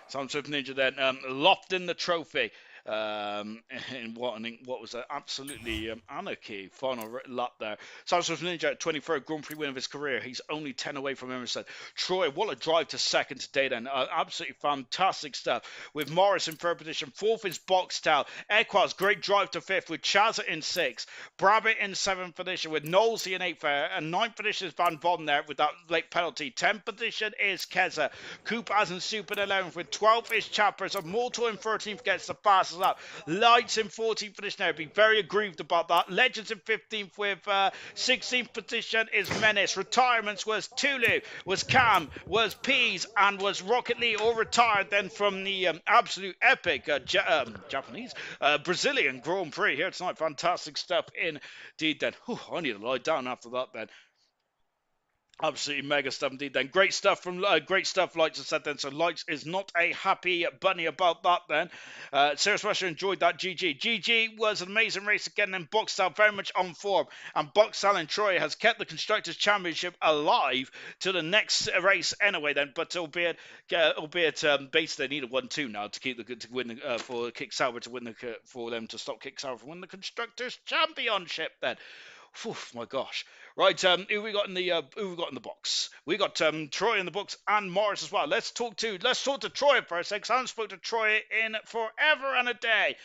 [SPEAKER 1] Sam Swift Ninja then lofting the trophy in what was absolutely anarchy final lap there. Santos Ninja, 23rd Grand Prix win of his career. He's only 10 away from Emerson. Troy, what a drive to second today then. Absolutely fantastic stuff. With Morris in third position. Fourth is Boxtel. Equaz, great drive to fifth with Chazza in sixth. Brabbit in seventh position with Knowlesy in eighth there. And ninth position is Van Bodden there with that late penalty. 10th position is Keza. Coop as in Soup in 11th with 12th is Chappers. And Mortal in 13th gets the fastest up. Lights in 14th position there. Be very aggrieved about that. Legends in 15th with 16th position is Menace. Retirements was Tulu, was Cam, was Peas, and was Rocket Lee, all retired then from the absolute epic Japanese, Brazilian Grand Prix here tonight. Fantastic stuff indeed then. Whew, I need to lie down after that then. Absolutely mega stuff indeed then. Great stuff from Lights has said then. So Lights is not a happy bunny about that then. Serious Russia enjoyed that. GG was an amazing race again. Then Boxtel very much on form. And Boxtel and Troy has kept the Constructors' Championship alive to the next race anyway then. But albeit base they need a 1-2 now to keep to win for Kick Sauber to win for them to stop Kick Sauber from winning the Constructors' Championship then. Whew, my gosh. Right, who we got in the box? We got Troy in the box and Morris as well. Let's talk to Troy for a sec. I haven't spoken to Troy in forever and a day.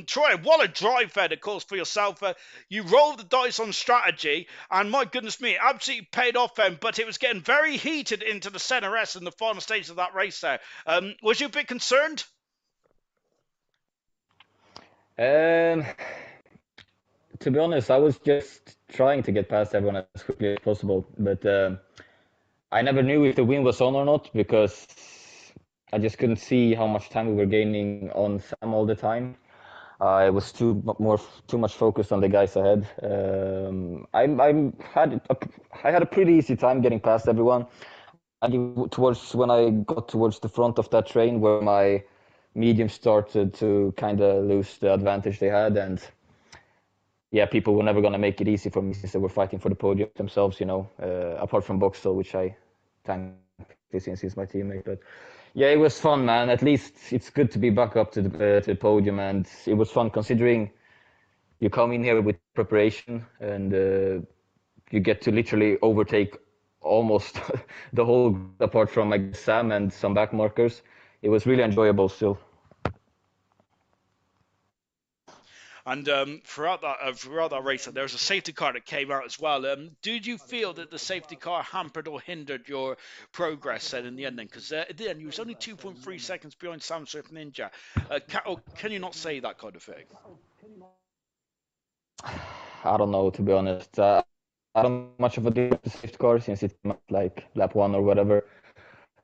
[SPEAKER 1] Troy, what a drive fed, of course, for yourself. You rolled the dice on strategy, and my goodness me, it absolutely paid off then. But it was getting very heated into the center S in the final stage of that race there. Was you a bit concerned?
[SPEAKER 2] To be honest, I was just trying to get past everyone as quickly as possible, but I never knew if the win was on or not because I just couldn't see how much time we were gaining on Sam all the time. I was too much focused on the guys ahead. I had a pretty easy time getting past everyone. When I got towards the front of that train, where my medium started to kind of lose the advantage they had, and yeah, people were never going to make it easy for me since they were fighting for the podium themselves, apart from Boxel, which I thankfully since he's my teammate. But yeah, it was fun, man. At least it's good to be back up to the podium, and it was fun considering you come in here with preparation and you get to literally overtake almost the whole group, apart from I guess, Sam and some back markers. It was really enjoyable still.
[SPEAKER 1] And throughout that race, there was a safety car that came out as well. Did you feel that the safety car hampered or hindered your progress then in the end? Because at the end, you was only 2.3 seconds behind Sam Swift Ninja. Can you not say that kind of thing?
[SPEAKER 2] I don't know, to be honest. I don't much of a deal with the safety car since it came out like lap 1 or whatever.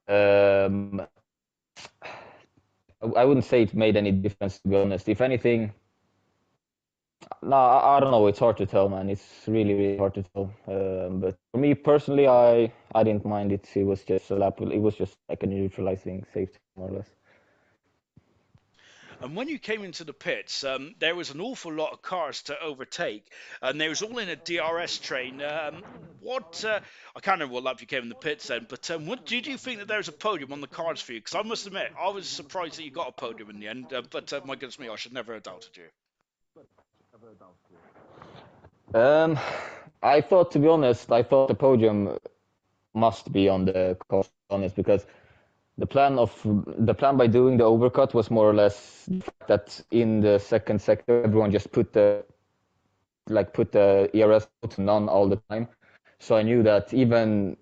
[SPEAKER 2] I wouldn't say it made any difference, to be honest. If anything, no, I don't know. It's hard to tell, man. It's really, really hard to tell. But for me personally, I didn't mind it. It was just a lap. It was just like a neutralizing safety, more or less.
[SPEAKER 1] And when you came into the pits, there was an awful lot of cars to overtake, and they was all in a DRS train. I can't remember what lap you came in the pits then, but what did you think that there was a podium on the cards for you? Because I must admit, I was surprised that you got a podium in the end. But my goodness me, I should never have doubted you.
[SPEAKER 2] I thought, to be honest, the podium must be on the cards, honest, because the plan by doing the overcut was more or less that in the second sector everyone just put the ERS to none all the time. So I knew that even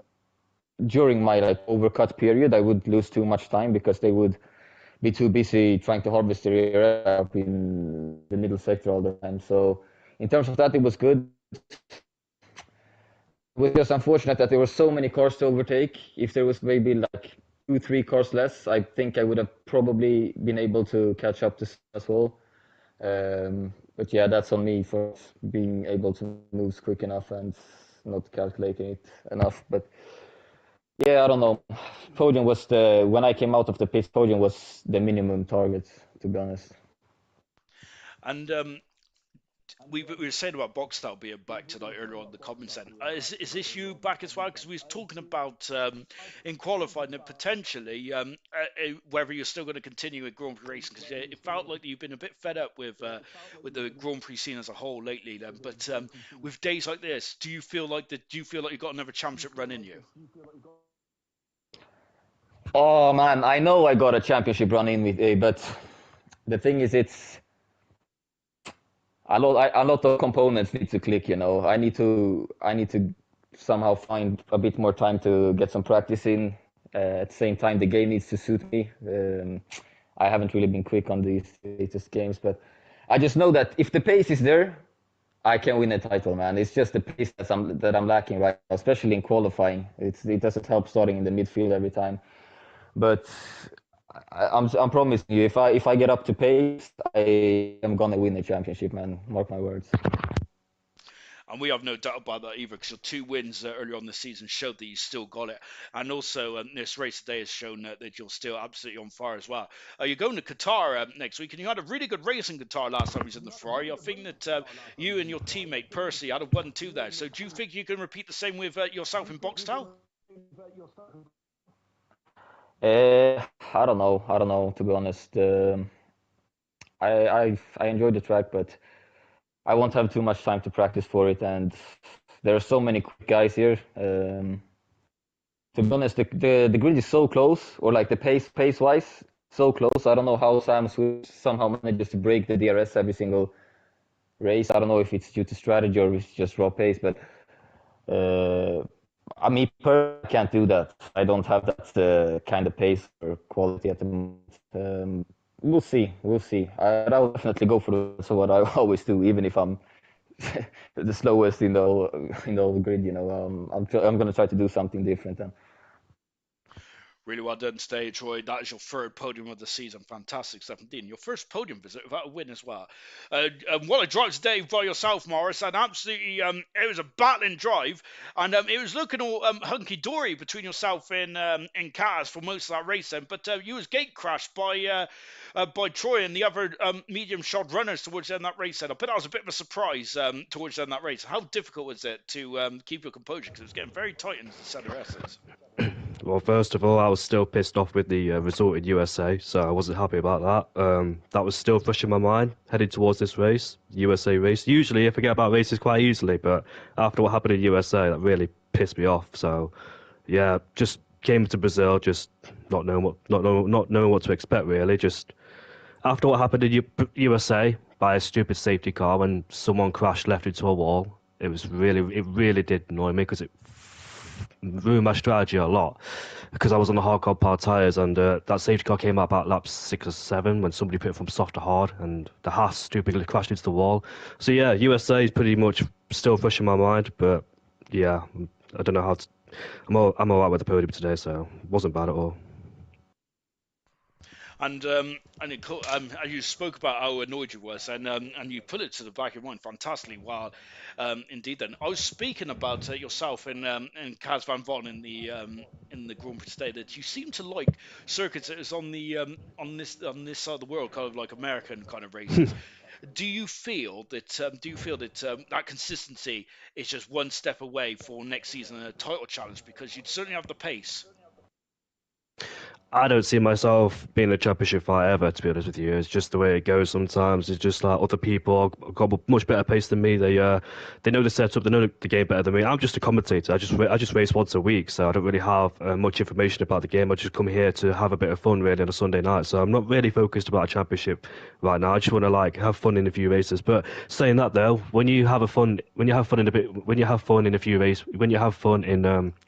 [SPEAKER 2] during my overcut period I would lose too much time because they would be too busy trying to harvest the ERS up in the middle sector all the time. So in terms of that, it was good. It was just unfortunate that there were so many cars to overtake. If there was maybe like 2-3 cars less, I think I would have probably been able to catch up to as well. But yeah, that's on me for being able to move quick enough and not calculating it enough. But yeah, I don't know. Podium was when I came out of the pits, podium was the minimum target, to be honest.
[SPEAKER 1] And we were saying about Boxtel being back tonight earlier on in the comments. Then is this you back as well? Because we was talking about in qualifying that potentially whether you're still going to continue with Grand Prix racing, because it felt like you've been a bit fed up with the Grand Prix scene as a whole lately. Then, but with days like this, do you feel like that? Do you feel like you've got another championship run in you?
[SPEAKER 2] Oh man, I know I got a championship run in with, but the thing is, it's a lot of components need to click. I need to somehow find a bit more time to get some practice in. At the same time, the game needs to suit me. I haven't really been quick on these latest games, but I just know that if the pace is there, I can win a title, man. It's just the pace that I'm lacking right now, especially in qualifying. It doesn't help starting in the midfield every time. But I'm promising you, if I get up to pace, I am gonna win the championship, man. Mark my words.
[SPEAKER 1] And we have no doubt about that either, because your two wins earlier on the season showed that you still got it. And also, this race today has shown that you're still absolutely on fire as well. You're going to Qatar next week, and you had a really good race in Qatar last time he was in the Ferrari. I think that you and your teammate Percy had a 1-2 there. So do you think you can repeat the same with yourself in Boxtel?
[SPEAKER 2] I don't know. I don't know, to be honest. I enjoyed the track, but I won't have too much time to practice for it, and there are so many quick guys here. To be honest, the grid is so close, or like the pace wise, so close. I don't know how Sam Swift somehow manages to break the DRS every single race. I don't know if it's due to strategy or it's just raw pace, but I mean, I can't do that. I don't have that kind of pace or quality at the moment. We'll see. We'll see. I'll definitely go for what I always do, even if I'm the slowest in the whole grid. I'm gonna try to do something different. And
[SPEAKER 1] Really well done today, Troy. That is your third podium of the season. Fantastic stuff indeed. Your first podium visit without a win as well. What a drive today by yourself, Morris. And absolutely, it was a battling drive. And it was looking all hunky-dory between yourself and Kaz for most of that race then. But you was gate crashed by Troy and the other medium shod runners towards the end of that race. And I bet that was a bit of a surprise towards the end of that race. How difficult was it to keep your composure? Because it was getting very tight in the center S's.
[SPEAKER 3] Well, first of all, I was still pissed off with the result in USA, so I wasn't happy about that. That was still fresh in my mind, heading towards this race, USA race. Usually, I forget about races quite easily, but after what happened in USA, that really pissed me off. So, yeah, just came to Brazil, just not knowing what to expect really. Just after what happened in USA by a stupid safety car when someone crashed left into a wall, it really did annoy me because it ruined my strategy a lot because I was on the hardcore power tyres and that safety car came out about lap 6 or 7 when somebody put it from soft to hard and the Haas stupidly crashed into the wall. So yeah, USA is pretty much still fresh in my mind, but yeah, I don't know how to... I'm all right with the podium today, so it wasn't bad at all.
[SPEAKER 1] And you spoke about how annoyed you was, and you put it to the back of your mind fantastically well, indeed. Then I was speaking about yourself and Kaz Van Von in the Grand Prix today that you seem to like circuits that is on this side of the world, kind of like American kind of races. Do you feel that that consistency is just one step away for next season a title challenge, because you'd certainly have the pace?
[SPEAKER 3] I don't see myself being a championship fighter ever, to be honest with you. It's just the way it goes sometimes. It's just like other people have got a much better pace than me. They know the setup, they know the game better than me. I'm just a commentator. I just race once a week, so I don't really have much information about the game. I just come here to have a bit of fun really on a Sunday night. So I'm not really focused about a championship right now. I just want to like have fun in a few races. But saying that though, when you have fun in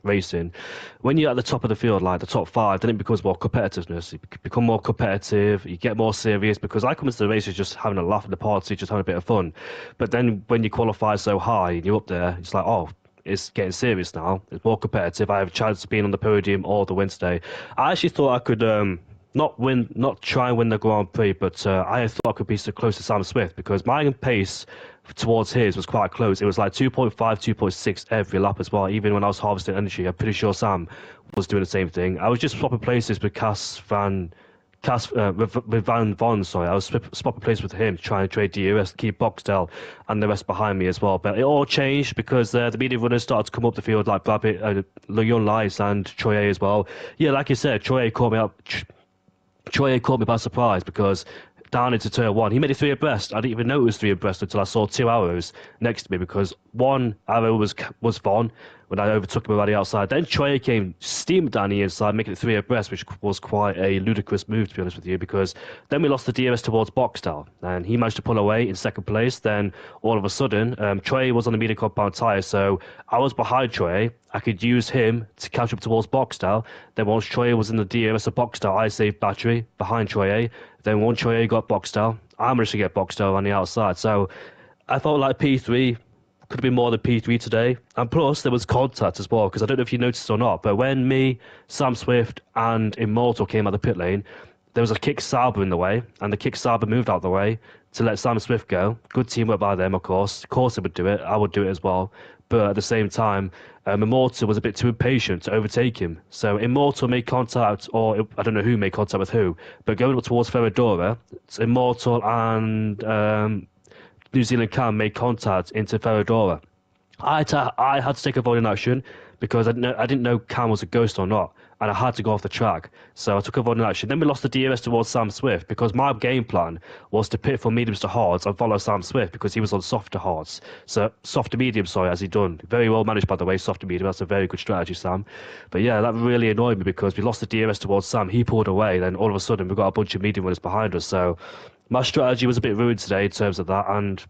[SPEAKER 3] racing, when you're at the top of the field, like the top 5, then it becomes more competitiveness. You become more competitive, you get more serious, because I come into the races just having a laugh at the party, just having a bit of fun. But then when you qualify so high and you're up there, it's like, oh, it's getting serious now. It's more competitive. I have a chance of being on the podium or the Wednesday. I actually thought I could not try and win the Grand Prix, but I thought I could be so close to Sam Smith because my pace towards his was quite close. It was like 2.5, 2.6 every lap as well. Even when I was harvesting energy, I'm pretty sure Sam was doing the same thing. I was just swapping places with Cass Van with Van Von, sorry, I was swapping place with him, trying to trade DRS to keep Boxtel and the rest behind me as well. But it all changed because the medium runners started to come up the field like Brad Pitt, Young Lice and Troye as well. Yeah, like you said, Troye caught me by surprise because down into turn one, he made it three abreast. I didn't even know it was three abreast until I saw two arrows next to me because one arrow was Von when I overtook him around the outside. Then Troye came steamed down the inside, making it three abreast, which was quite a ludicrous move, to be honest with you, because then we lost the DRS towards Boxtel, and he managed to pull away in second place. Then all of a sudden, Troye was on the medium compound tyre, so I was behind Troye. I could use him to catch up towards Boxtel. Then once Troye was in the DRS of Boxtel, I saved battery behind Troye. Then once Troye got Boxtel, I managed to get Boxtel on the outside. So I felt like P3 could have been more than P3 today. And plus, there was contact as well, because I don't know if you noticed or not, but when me, Sam Swift, and Immortal came out the pit lane, there was a kick Sauber in the way, and the kick Sauber moved out the way to let Sam Swift go. Good teamwork by them, of course. Of course, they would do it. I would do it as well. But at the same time, Immortal was a bit too impatient to overtake him. So Immortal made contact, or I don't know who made contact with who, but going up towards Ferradura, Immortal and New Zealand Cam made contact into Ferradura. I had to take a avoiding action because I didn't know Cam was a ghost or not, and I had to go off the track. So I took avoiding action. Then we lost the DRS towards Sam Swift because my game plan was to pit from mediums to hards and follow Sam Swift because he was on softer hards. So softer medium, sorry, as he done. Very well managed, by the way, softer medium. That's a very good strategy, Sam. But yeah, that really annoyed me because we lost the DRS towards Sam. He pulled away. Then all of a sudden, we got a bunch of medium runners behind us. So my strategy was a bit ruined today in terms of that. And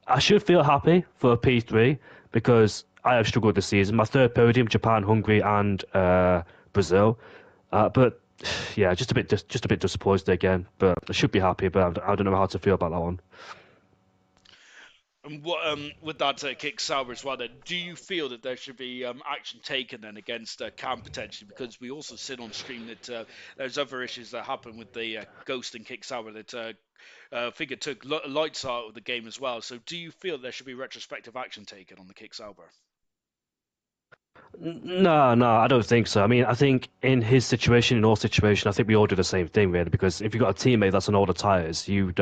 [SPEAKER 3] I should feel happy for a P3 because I have struggled this season. My third podium, Japan, Hungary, and Brazil. But yeah, just a bit disappointed again. But I should be happy, but I don't know how to feel about that one.
[SPEAKER 1] And what, with that kick Sauber as well, then, do you feel that there should be action taken then against Cam potentially? Because we also said on stream that there's other issues that happen with the Ghost and kick Sauber that I think it took lights out of the game as well. So do you feel there should be retrospective action taken on the kick Sauber?
[SPEAKER 3] No, I don't think so. I mean, I think in his situation, in all situations, I think we all do the same thing, really, because if you've got a teammate that's on older tyres, you'd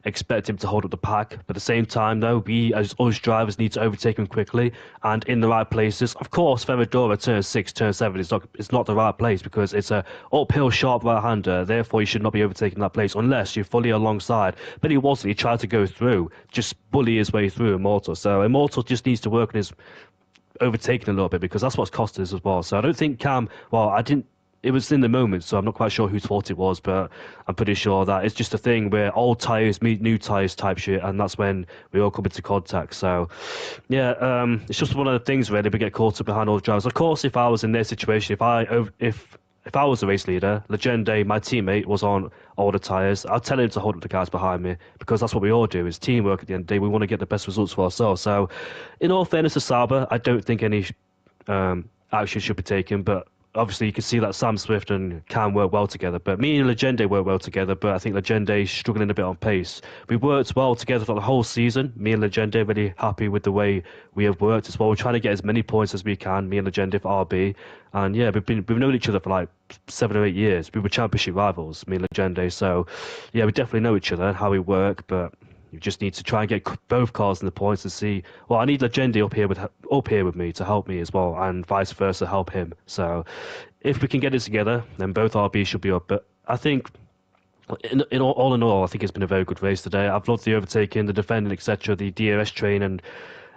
[SPEAKER 3] expect him to hold up the pack. But at the same time, though, we as us drivers need to overtake him quickly and in the right places. Of course, Ferradura, turn 6, turn 7 is not the right place because it's a uphill, sharp right-hander. Therefore, you should not be overtaking that place unless you're fully alongside. But he wasn't. He tried to go through, just bully his way through Immortal. So Immortal just needs to work on his overtaken a little bit because that's what's costed us as well. So I don't think Cam, well, I didn't, it was in the moment, so I'm not quite sure whose fault it was, but I'm pretty sure that it's just a thing where old tyres meet new tyres type shit, and that's when we all come into contact. So yeah, it's just one of the things really, we get caught up behind all the drivers. Of course, if I was in their situation, if I was the race leader, Legende, my teammate, was on older tyres, I'd tell him to hold up the guys behind me because that's what we all do. It's teamwork at the end of the day. We want to get the best results for ourselves. So, in all fairness to Sauber, I don't think any action should be taken, but obviously you can see that Sam Swift and Cam work well together, but me and Legende work well together, but I think Legende is struggling a bit on pace. We've worked well together for the whole season. Me and Legende really happy with the way we have worked as well. We're trying to get as many points as we can, me and Legende for RB. And yeah, we've known each other for like 7 or 8 years. We were championship rivals, me and Legende. So yeah, we definitely know each other and how we work, but you just need to try and get both cars in the points and see. Well, I need Legende up here with me to help me as well, and vice versa, help him. So, if we can get it together, then both RBs should be up. But I think, all in all, I think it's been a very good race today. I've loved the overtaking, the defending, etc., the DRS train, and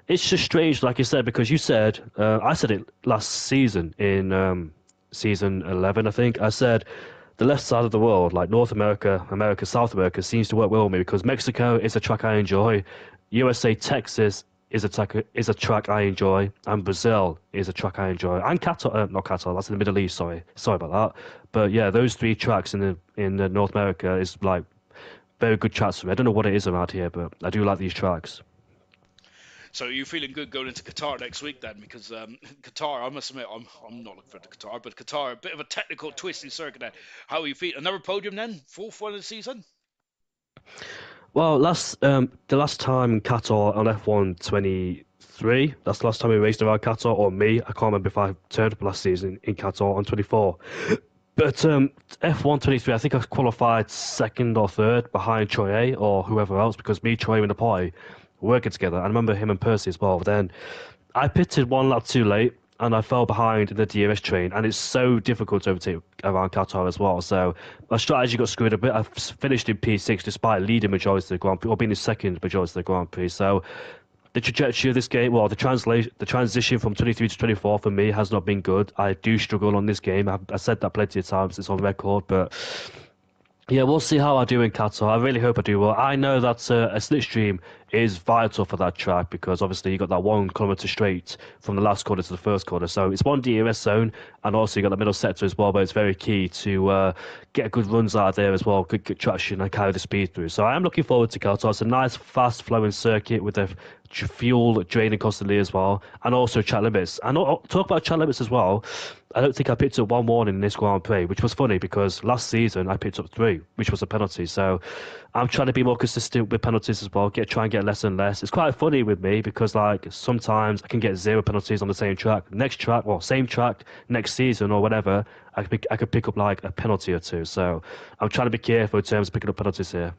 [SPEAKER 3] it's just strange, like you said, because you said I said it last season in season 11, I think. I said the left side of the world, like North America, America, South America, seems to work well with me because Mexico is a track I enjoy, USA, Texas is a track I enjoy, and Brazil is a track I enjoy, and Qatar, not Qatar, that's in the Middle East. Sorry about that. But yeah, those three tracks in the North America is like very good tracks for me. I don't know what it is around here, but I do like these tracks.
[SPEAKER 1] So are you feeling good going into Qatar next week then? Because Qatar, I must admit, I'm not looking for the Qatar, but Qatar, a bit of a technical twisty circuit there. How are you feeling? Another podium then? Fourth one of the season?
[SPEAKER 3] Well, the last time in Qatar on F1 23, that's the last time we raced around Qatar, or me. I can't remember if I turned up last season in Qatar on 24. But F123, I think I qualified second or third behind Troye or whoever else because me, Troye, and Apoy were working together. I remember him and Percy as well. But then I pitted one lap too late and I fell behind in the DRS train, and it's so difficult to overtake around Qatar as well. So my strategy got screwed a bit. I finished in P6 despite leading majority of the Grand Prix, or being in second majority of the Grand Prix. So the trajectory of this game, well, the transition from 23 to 24 for me has not been good. I do struggle on this game. I said that plenty of times. It's on record, but yeah, we'll see how I do in Qatar. I really hope I do well. I know that a slipstream is vital for that track because obviously you got that 1 kilometer straight from the last corner to the first corner. So it's one DRS zone, and also you got the middle sector as well. But it's very key to get good runs out of there as well, good traction and carry the speed through. So I am looking forward to Qatar. It's a nice, fast flowing circuit with the fuel draining constantly as well, and also track limits. And talk about track limits as well. I don't think I picked up one warning in this Grand Prix, which was funny because last season I picked up 3, which was a penalty. So I'm trying to be more consistent with penalties as well. Try and get less and less. It's quite funny with me because like sometimes I can get 0 penalties on the same track. Next track, well, same track next season or whatever, I could pick up like a penalty or 2. So I'm trying to be careful in terms of picking up penalties here.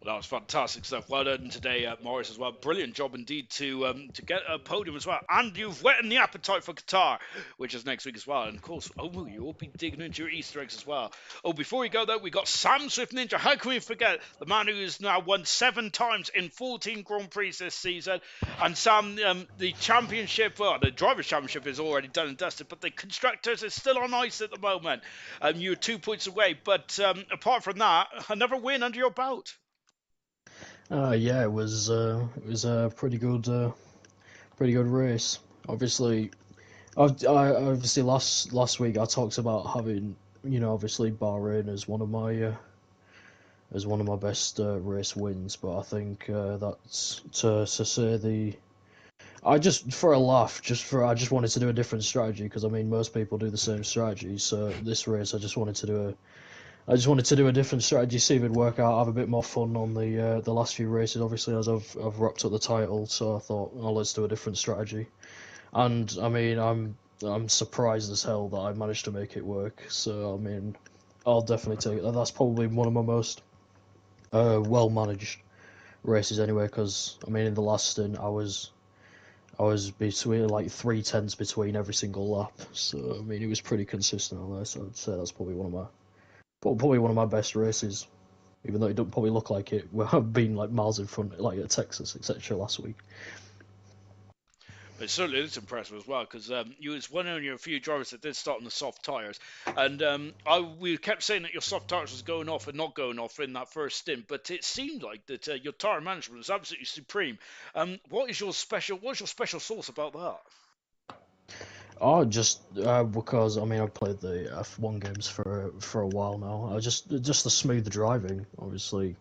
[SPEAKER 1] Well, that was fantastic stuff. Well done today, Morris, as well. Brilliant job indeed to get a podium as well. And you've whetted the appetite for Qatar, which is next week as well. And of course, you will be digging into your Easter eggs as well. Oh, before we go though, we got Sam Swift Ninja. How can we forget the man who has now won 7 times in 14 Grand Prix this season? And Sam, the championship, well, the drivers' championship is already done and dusted, but the constructors is still on ice at the moment. You're 2 points away, but apart from that, another win under your belt.
[SPEAKER 4] Yeah, it was a pretty good race. Obviously, obviously last week I talked about having, obviously Bahrain as one of my best race wins, but I think that's to say I just for a laugh, I just wanted to do a different strategy because I mean most people do the same strategy. So this race I just wanted to do a different strategy, see if it'd work out, have a bit more fun on the last few races. Obviously, as I've wrapped up the title, so I thought, oh, let's do a different strategy. And I mean, I'm surprised as hell that I managed to make it work. So I mean, I'll definitely take it. That's probably one of my most well managed races anyway. Because I mean, in the last stint, I was between like 3/10 between every single lap. So I mean, it was pretty consistent on there. So I'd say that's probably one of my best races, even though it don't probably look like it. Where I've been like miles in front, like at Texas, etc. last week.
[SPEAKER 1] It certainly is impressive as well because you was one of your few drivers that did start on the soft tyres, and we kept saying that your soft tyres was going off and not going off in that first stint, but it seemed like that your tyre management was absolutely supreme. What's your special sauce about that?
[SPEAKER 4] Oh, just because I mean I've played the F1 games for a while now. Just the smooth driving, obviously.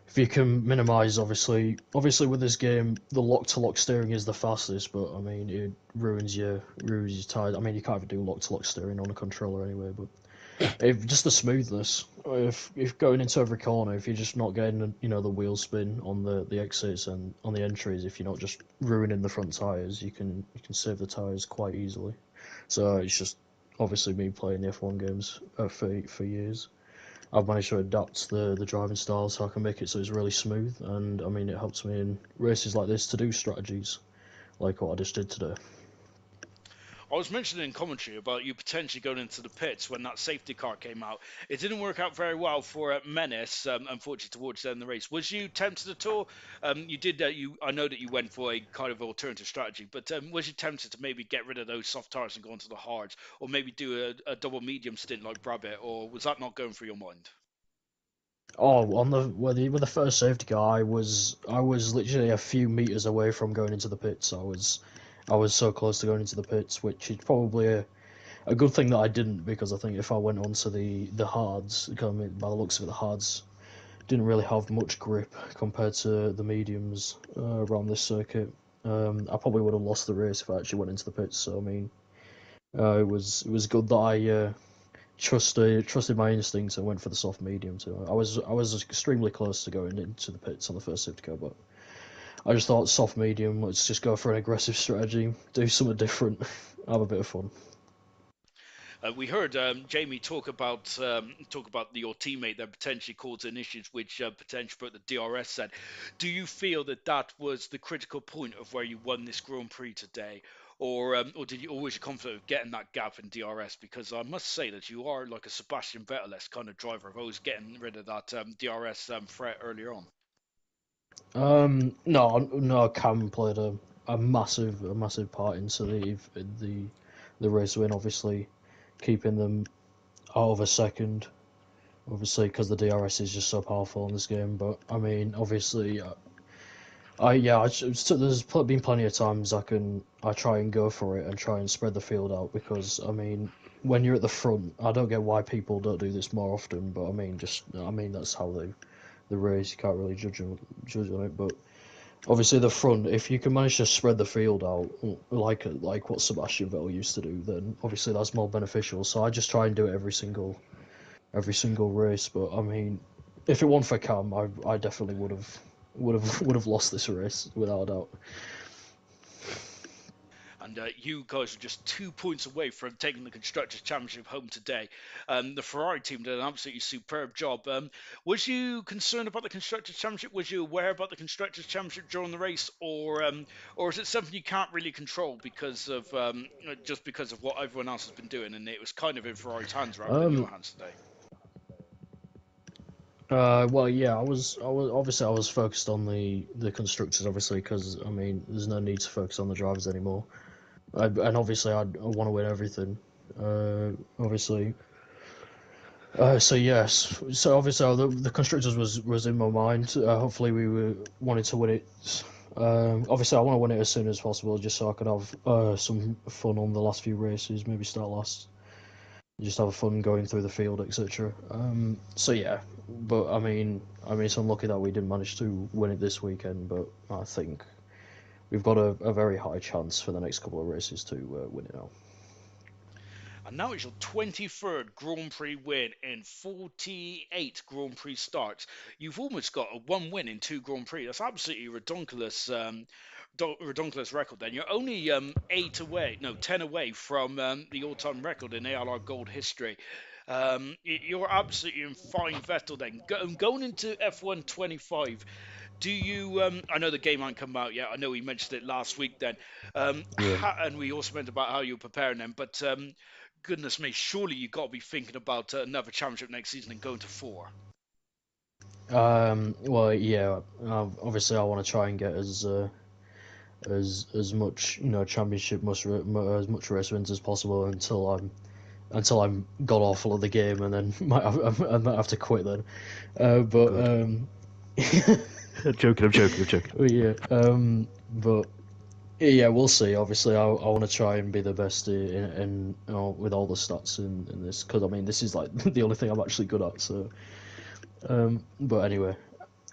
[SPEAKER 4] If you can minimize, obviously with this game, the lock-to-lock steering is the fastest, but I mean it ruins your tires. I mean you can't even do lock-to-lock steering on a controller anyway, but just the smoothness. If going into every corner, if you're just not getting the wheel spin on the exits and on the entries, if you're not just ruining the front tires, you can save the tires quite easily. So it's just obviously me playing the F1 games for years. I've managed to adapt the driving style so I can make it so it's really smooth, and I mean it helps me in races like this to do strategies like what I just did today.
[SPEAKER 1] I was mentioning in commentary about you potentially going into the pits when that safety car came out. It didn't work out very well for Menace, unfortunately, towards the end of the race. Was you tempted at all? You did. I know that you went for a kind of alternative strategy, but was you tempted to maybe get rid of those soft tires and go into the hards, or maybe do a double medium stint like Brabbit, or was that not going through your mind?
[SPEAKER 4] Oh, on with the first safety car, I was literally a few meters away from going into the pits. I was so close to going into the pits, which is probably a good thing that I didn't, because I think if I went on to the hards, by the looks of it, the hards didn't really have much grip compared to the mediums around this circuit. I probably would have lost the race if I actually went into the pits. So I mean, it was good that I trusted my instincts and went for the soft medium too. I was extremely close to going into the pits on the first safety car, but I just thought soft medium. Let's just go for an aggressive strategy, do something different, have a bit of fun.
[SPEAKER 1] We heard Jamie talk about your teammate that potentially causing issues, which potentially put the DRS said. Do you feel that was the critical point of where you won this Grand Prix today, or did you always confident of getting that gap in DRS? Because I must say that you are like a Sebastian Vettel kind of driver of always getting rid of that DRS threat earlier on.
[SPEAKER 4] No, Cam played a massive part into the race win. Obviously, keeping them out of a second. Obviously, because the DRS is just so powerful in this game. But I mean, obviously, there's been plenty of times I try and go for it and try and spread the field out because I mean, when you're at the front, I don't get why people don't do this more often. But I mean that's how the race. You can't really judge on it, but obviously the front, if you can manage to spread the field out like what Sebastian Vettel used to do, then obviously that's more beneficial. So I just try and do it every single race. But I mean, if it weren't for Cam, I definitely would have lost this race without a doubt.
[SPEAKER 1] And you guys are just 2 points away from taking the Constructors' Championship home today. The Ferrari team did an absolutely superb job. Was you concerned about the Constructors' Championship? Was you aware about the Constructors' Championship during the race, or is it something you can't really control because of just because of what everyone else has been doing, and it was kind of in Ferrari's hands rather than your hands today?
[SPEAKER 4] Well, yeah, I was focused on the constructors, obviously, because I mean, there's no need to focus on the drivers anymore. And obviously, I want to win everything. Obviously. So yes, so obviously the constructors was in my mind. Hopefully, wanted to win it. Obviously, I want to win it as soon as possible, just so I could have some fun on the last few races. Maybe start last, just have fun going through the field, etc. So yeah, but I mean, it's unlucky that we didn't manage to win it this weekend. But I think we've got a very high chance for the next couple of races to win it now.
[SPEAKER 1] And now it's your 23rd Grand Prix win in 48 Grand Prix starts. You've almost got a one win in 2 Grand Prix. That's absolutely redonkulous, redonkulous record. Then you're only 10 away from the all-time record in ALR Gold history. You're absolutely in fine Vettel then. Going into F1 25, do you? I know the game hasn't come out yet. I know we mentioned it last week. Then,
[SPEAKER 4] Yeah.
[SPEAKER 1] and we also meant about how you're preparing them. But goodness me, surely you got to be thinking about another championship next season and going to 4.
[SPEAKER 4] Well, yeah. Obviously, I want to try and get as much championship as much race wins as possible until I'm god awful at the game and then I might have to quit then.
[SPEAKER 3] I'm joking.
[SPEAKER 4] Yeah. But yeah, we'll see. Obviously, I want to try and be the best in with all the stats in this because I mean this is like the only thing I'm actually good at. So, but anyway,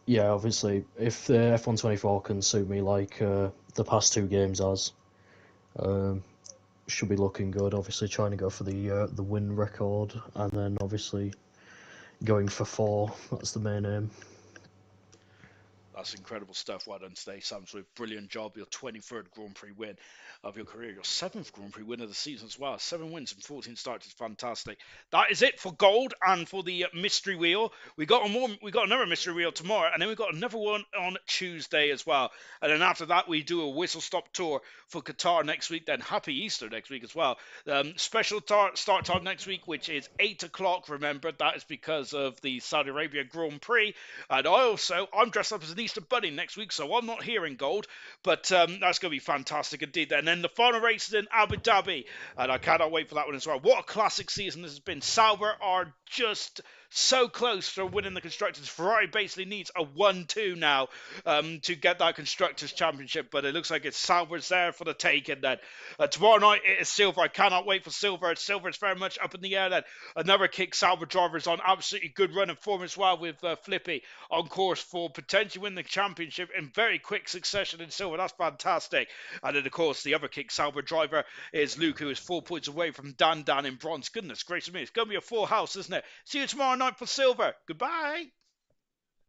[SPEAKER 4] yeah. Obviously, if the F124 can suit me like the past 2 games has, should be looking good. Obviously, trying to go for the win record and then obviously going for 4. That's the main aim.
[SPEAKER 1] That's incredible stuff. Well done today, Sam Swift. Brilliant job. Your 23rd Grand Prix win of your career. Your 7th Grand Prix win of the season as well. 7 wins and 14 starts is fantastic. That is it for gold and for the mystery wheel. We got another mystery wheel tomorrow, and then we got another one on Tuesday as well. And then after that, we do a whistle stop tour for Qatar next week. Then happy Easter next week as well. Special start time next week, which is 8 o'clock. Remember, that is because of the Saudi Arabia Grand Prix. And I'm dressed up as an Easter Bunny next week, so I'm not here in gold, but that's going to be fantastic indeed. And then the final race is in Abu Dhabi, and I cannot wait for that one as well. What a classic season this has been. Sauber are just so close to winning the Constructors. Ferrari basically needs a 1-2 now to get that Constructors Championship, but it looks like it's Sauber's there for the taking then. Tomorrow night it is Silver. I cannot wait for Silver. Silver is very much up in the air then. Another kick. Sauber drivers on absolutely good run and form as well with Flippy on course for potentially win the championship in very quick succession in Silver. That's fantastic. And then of course the other kick Sauber driver is Luke, who is 4 points away from Dan in bronze. Goodness gracious me, it's going to be a full house, isn't it? See you tomorrow night for Silver. Goodbye.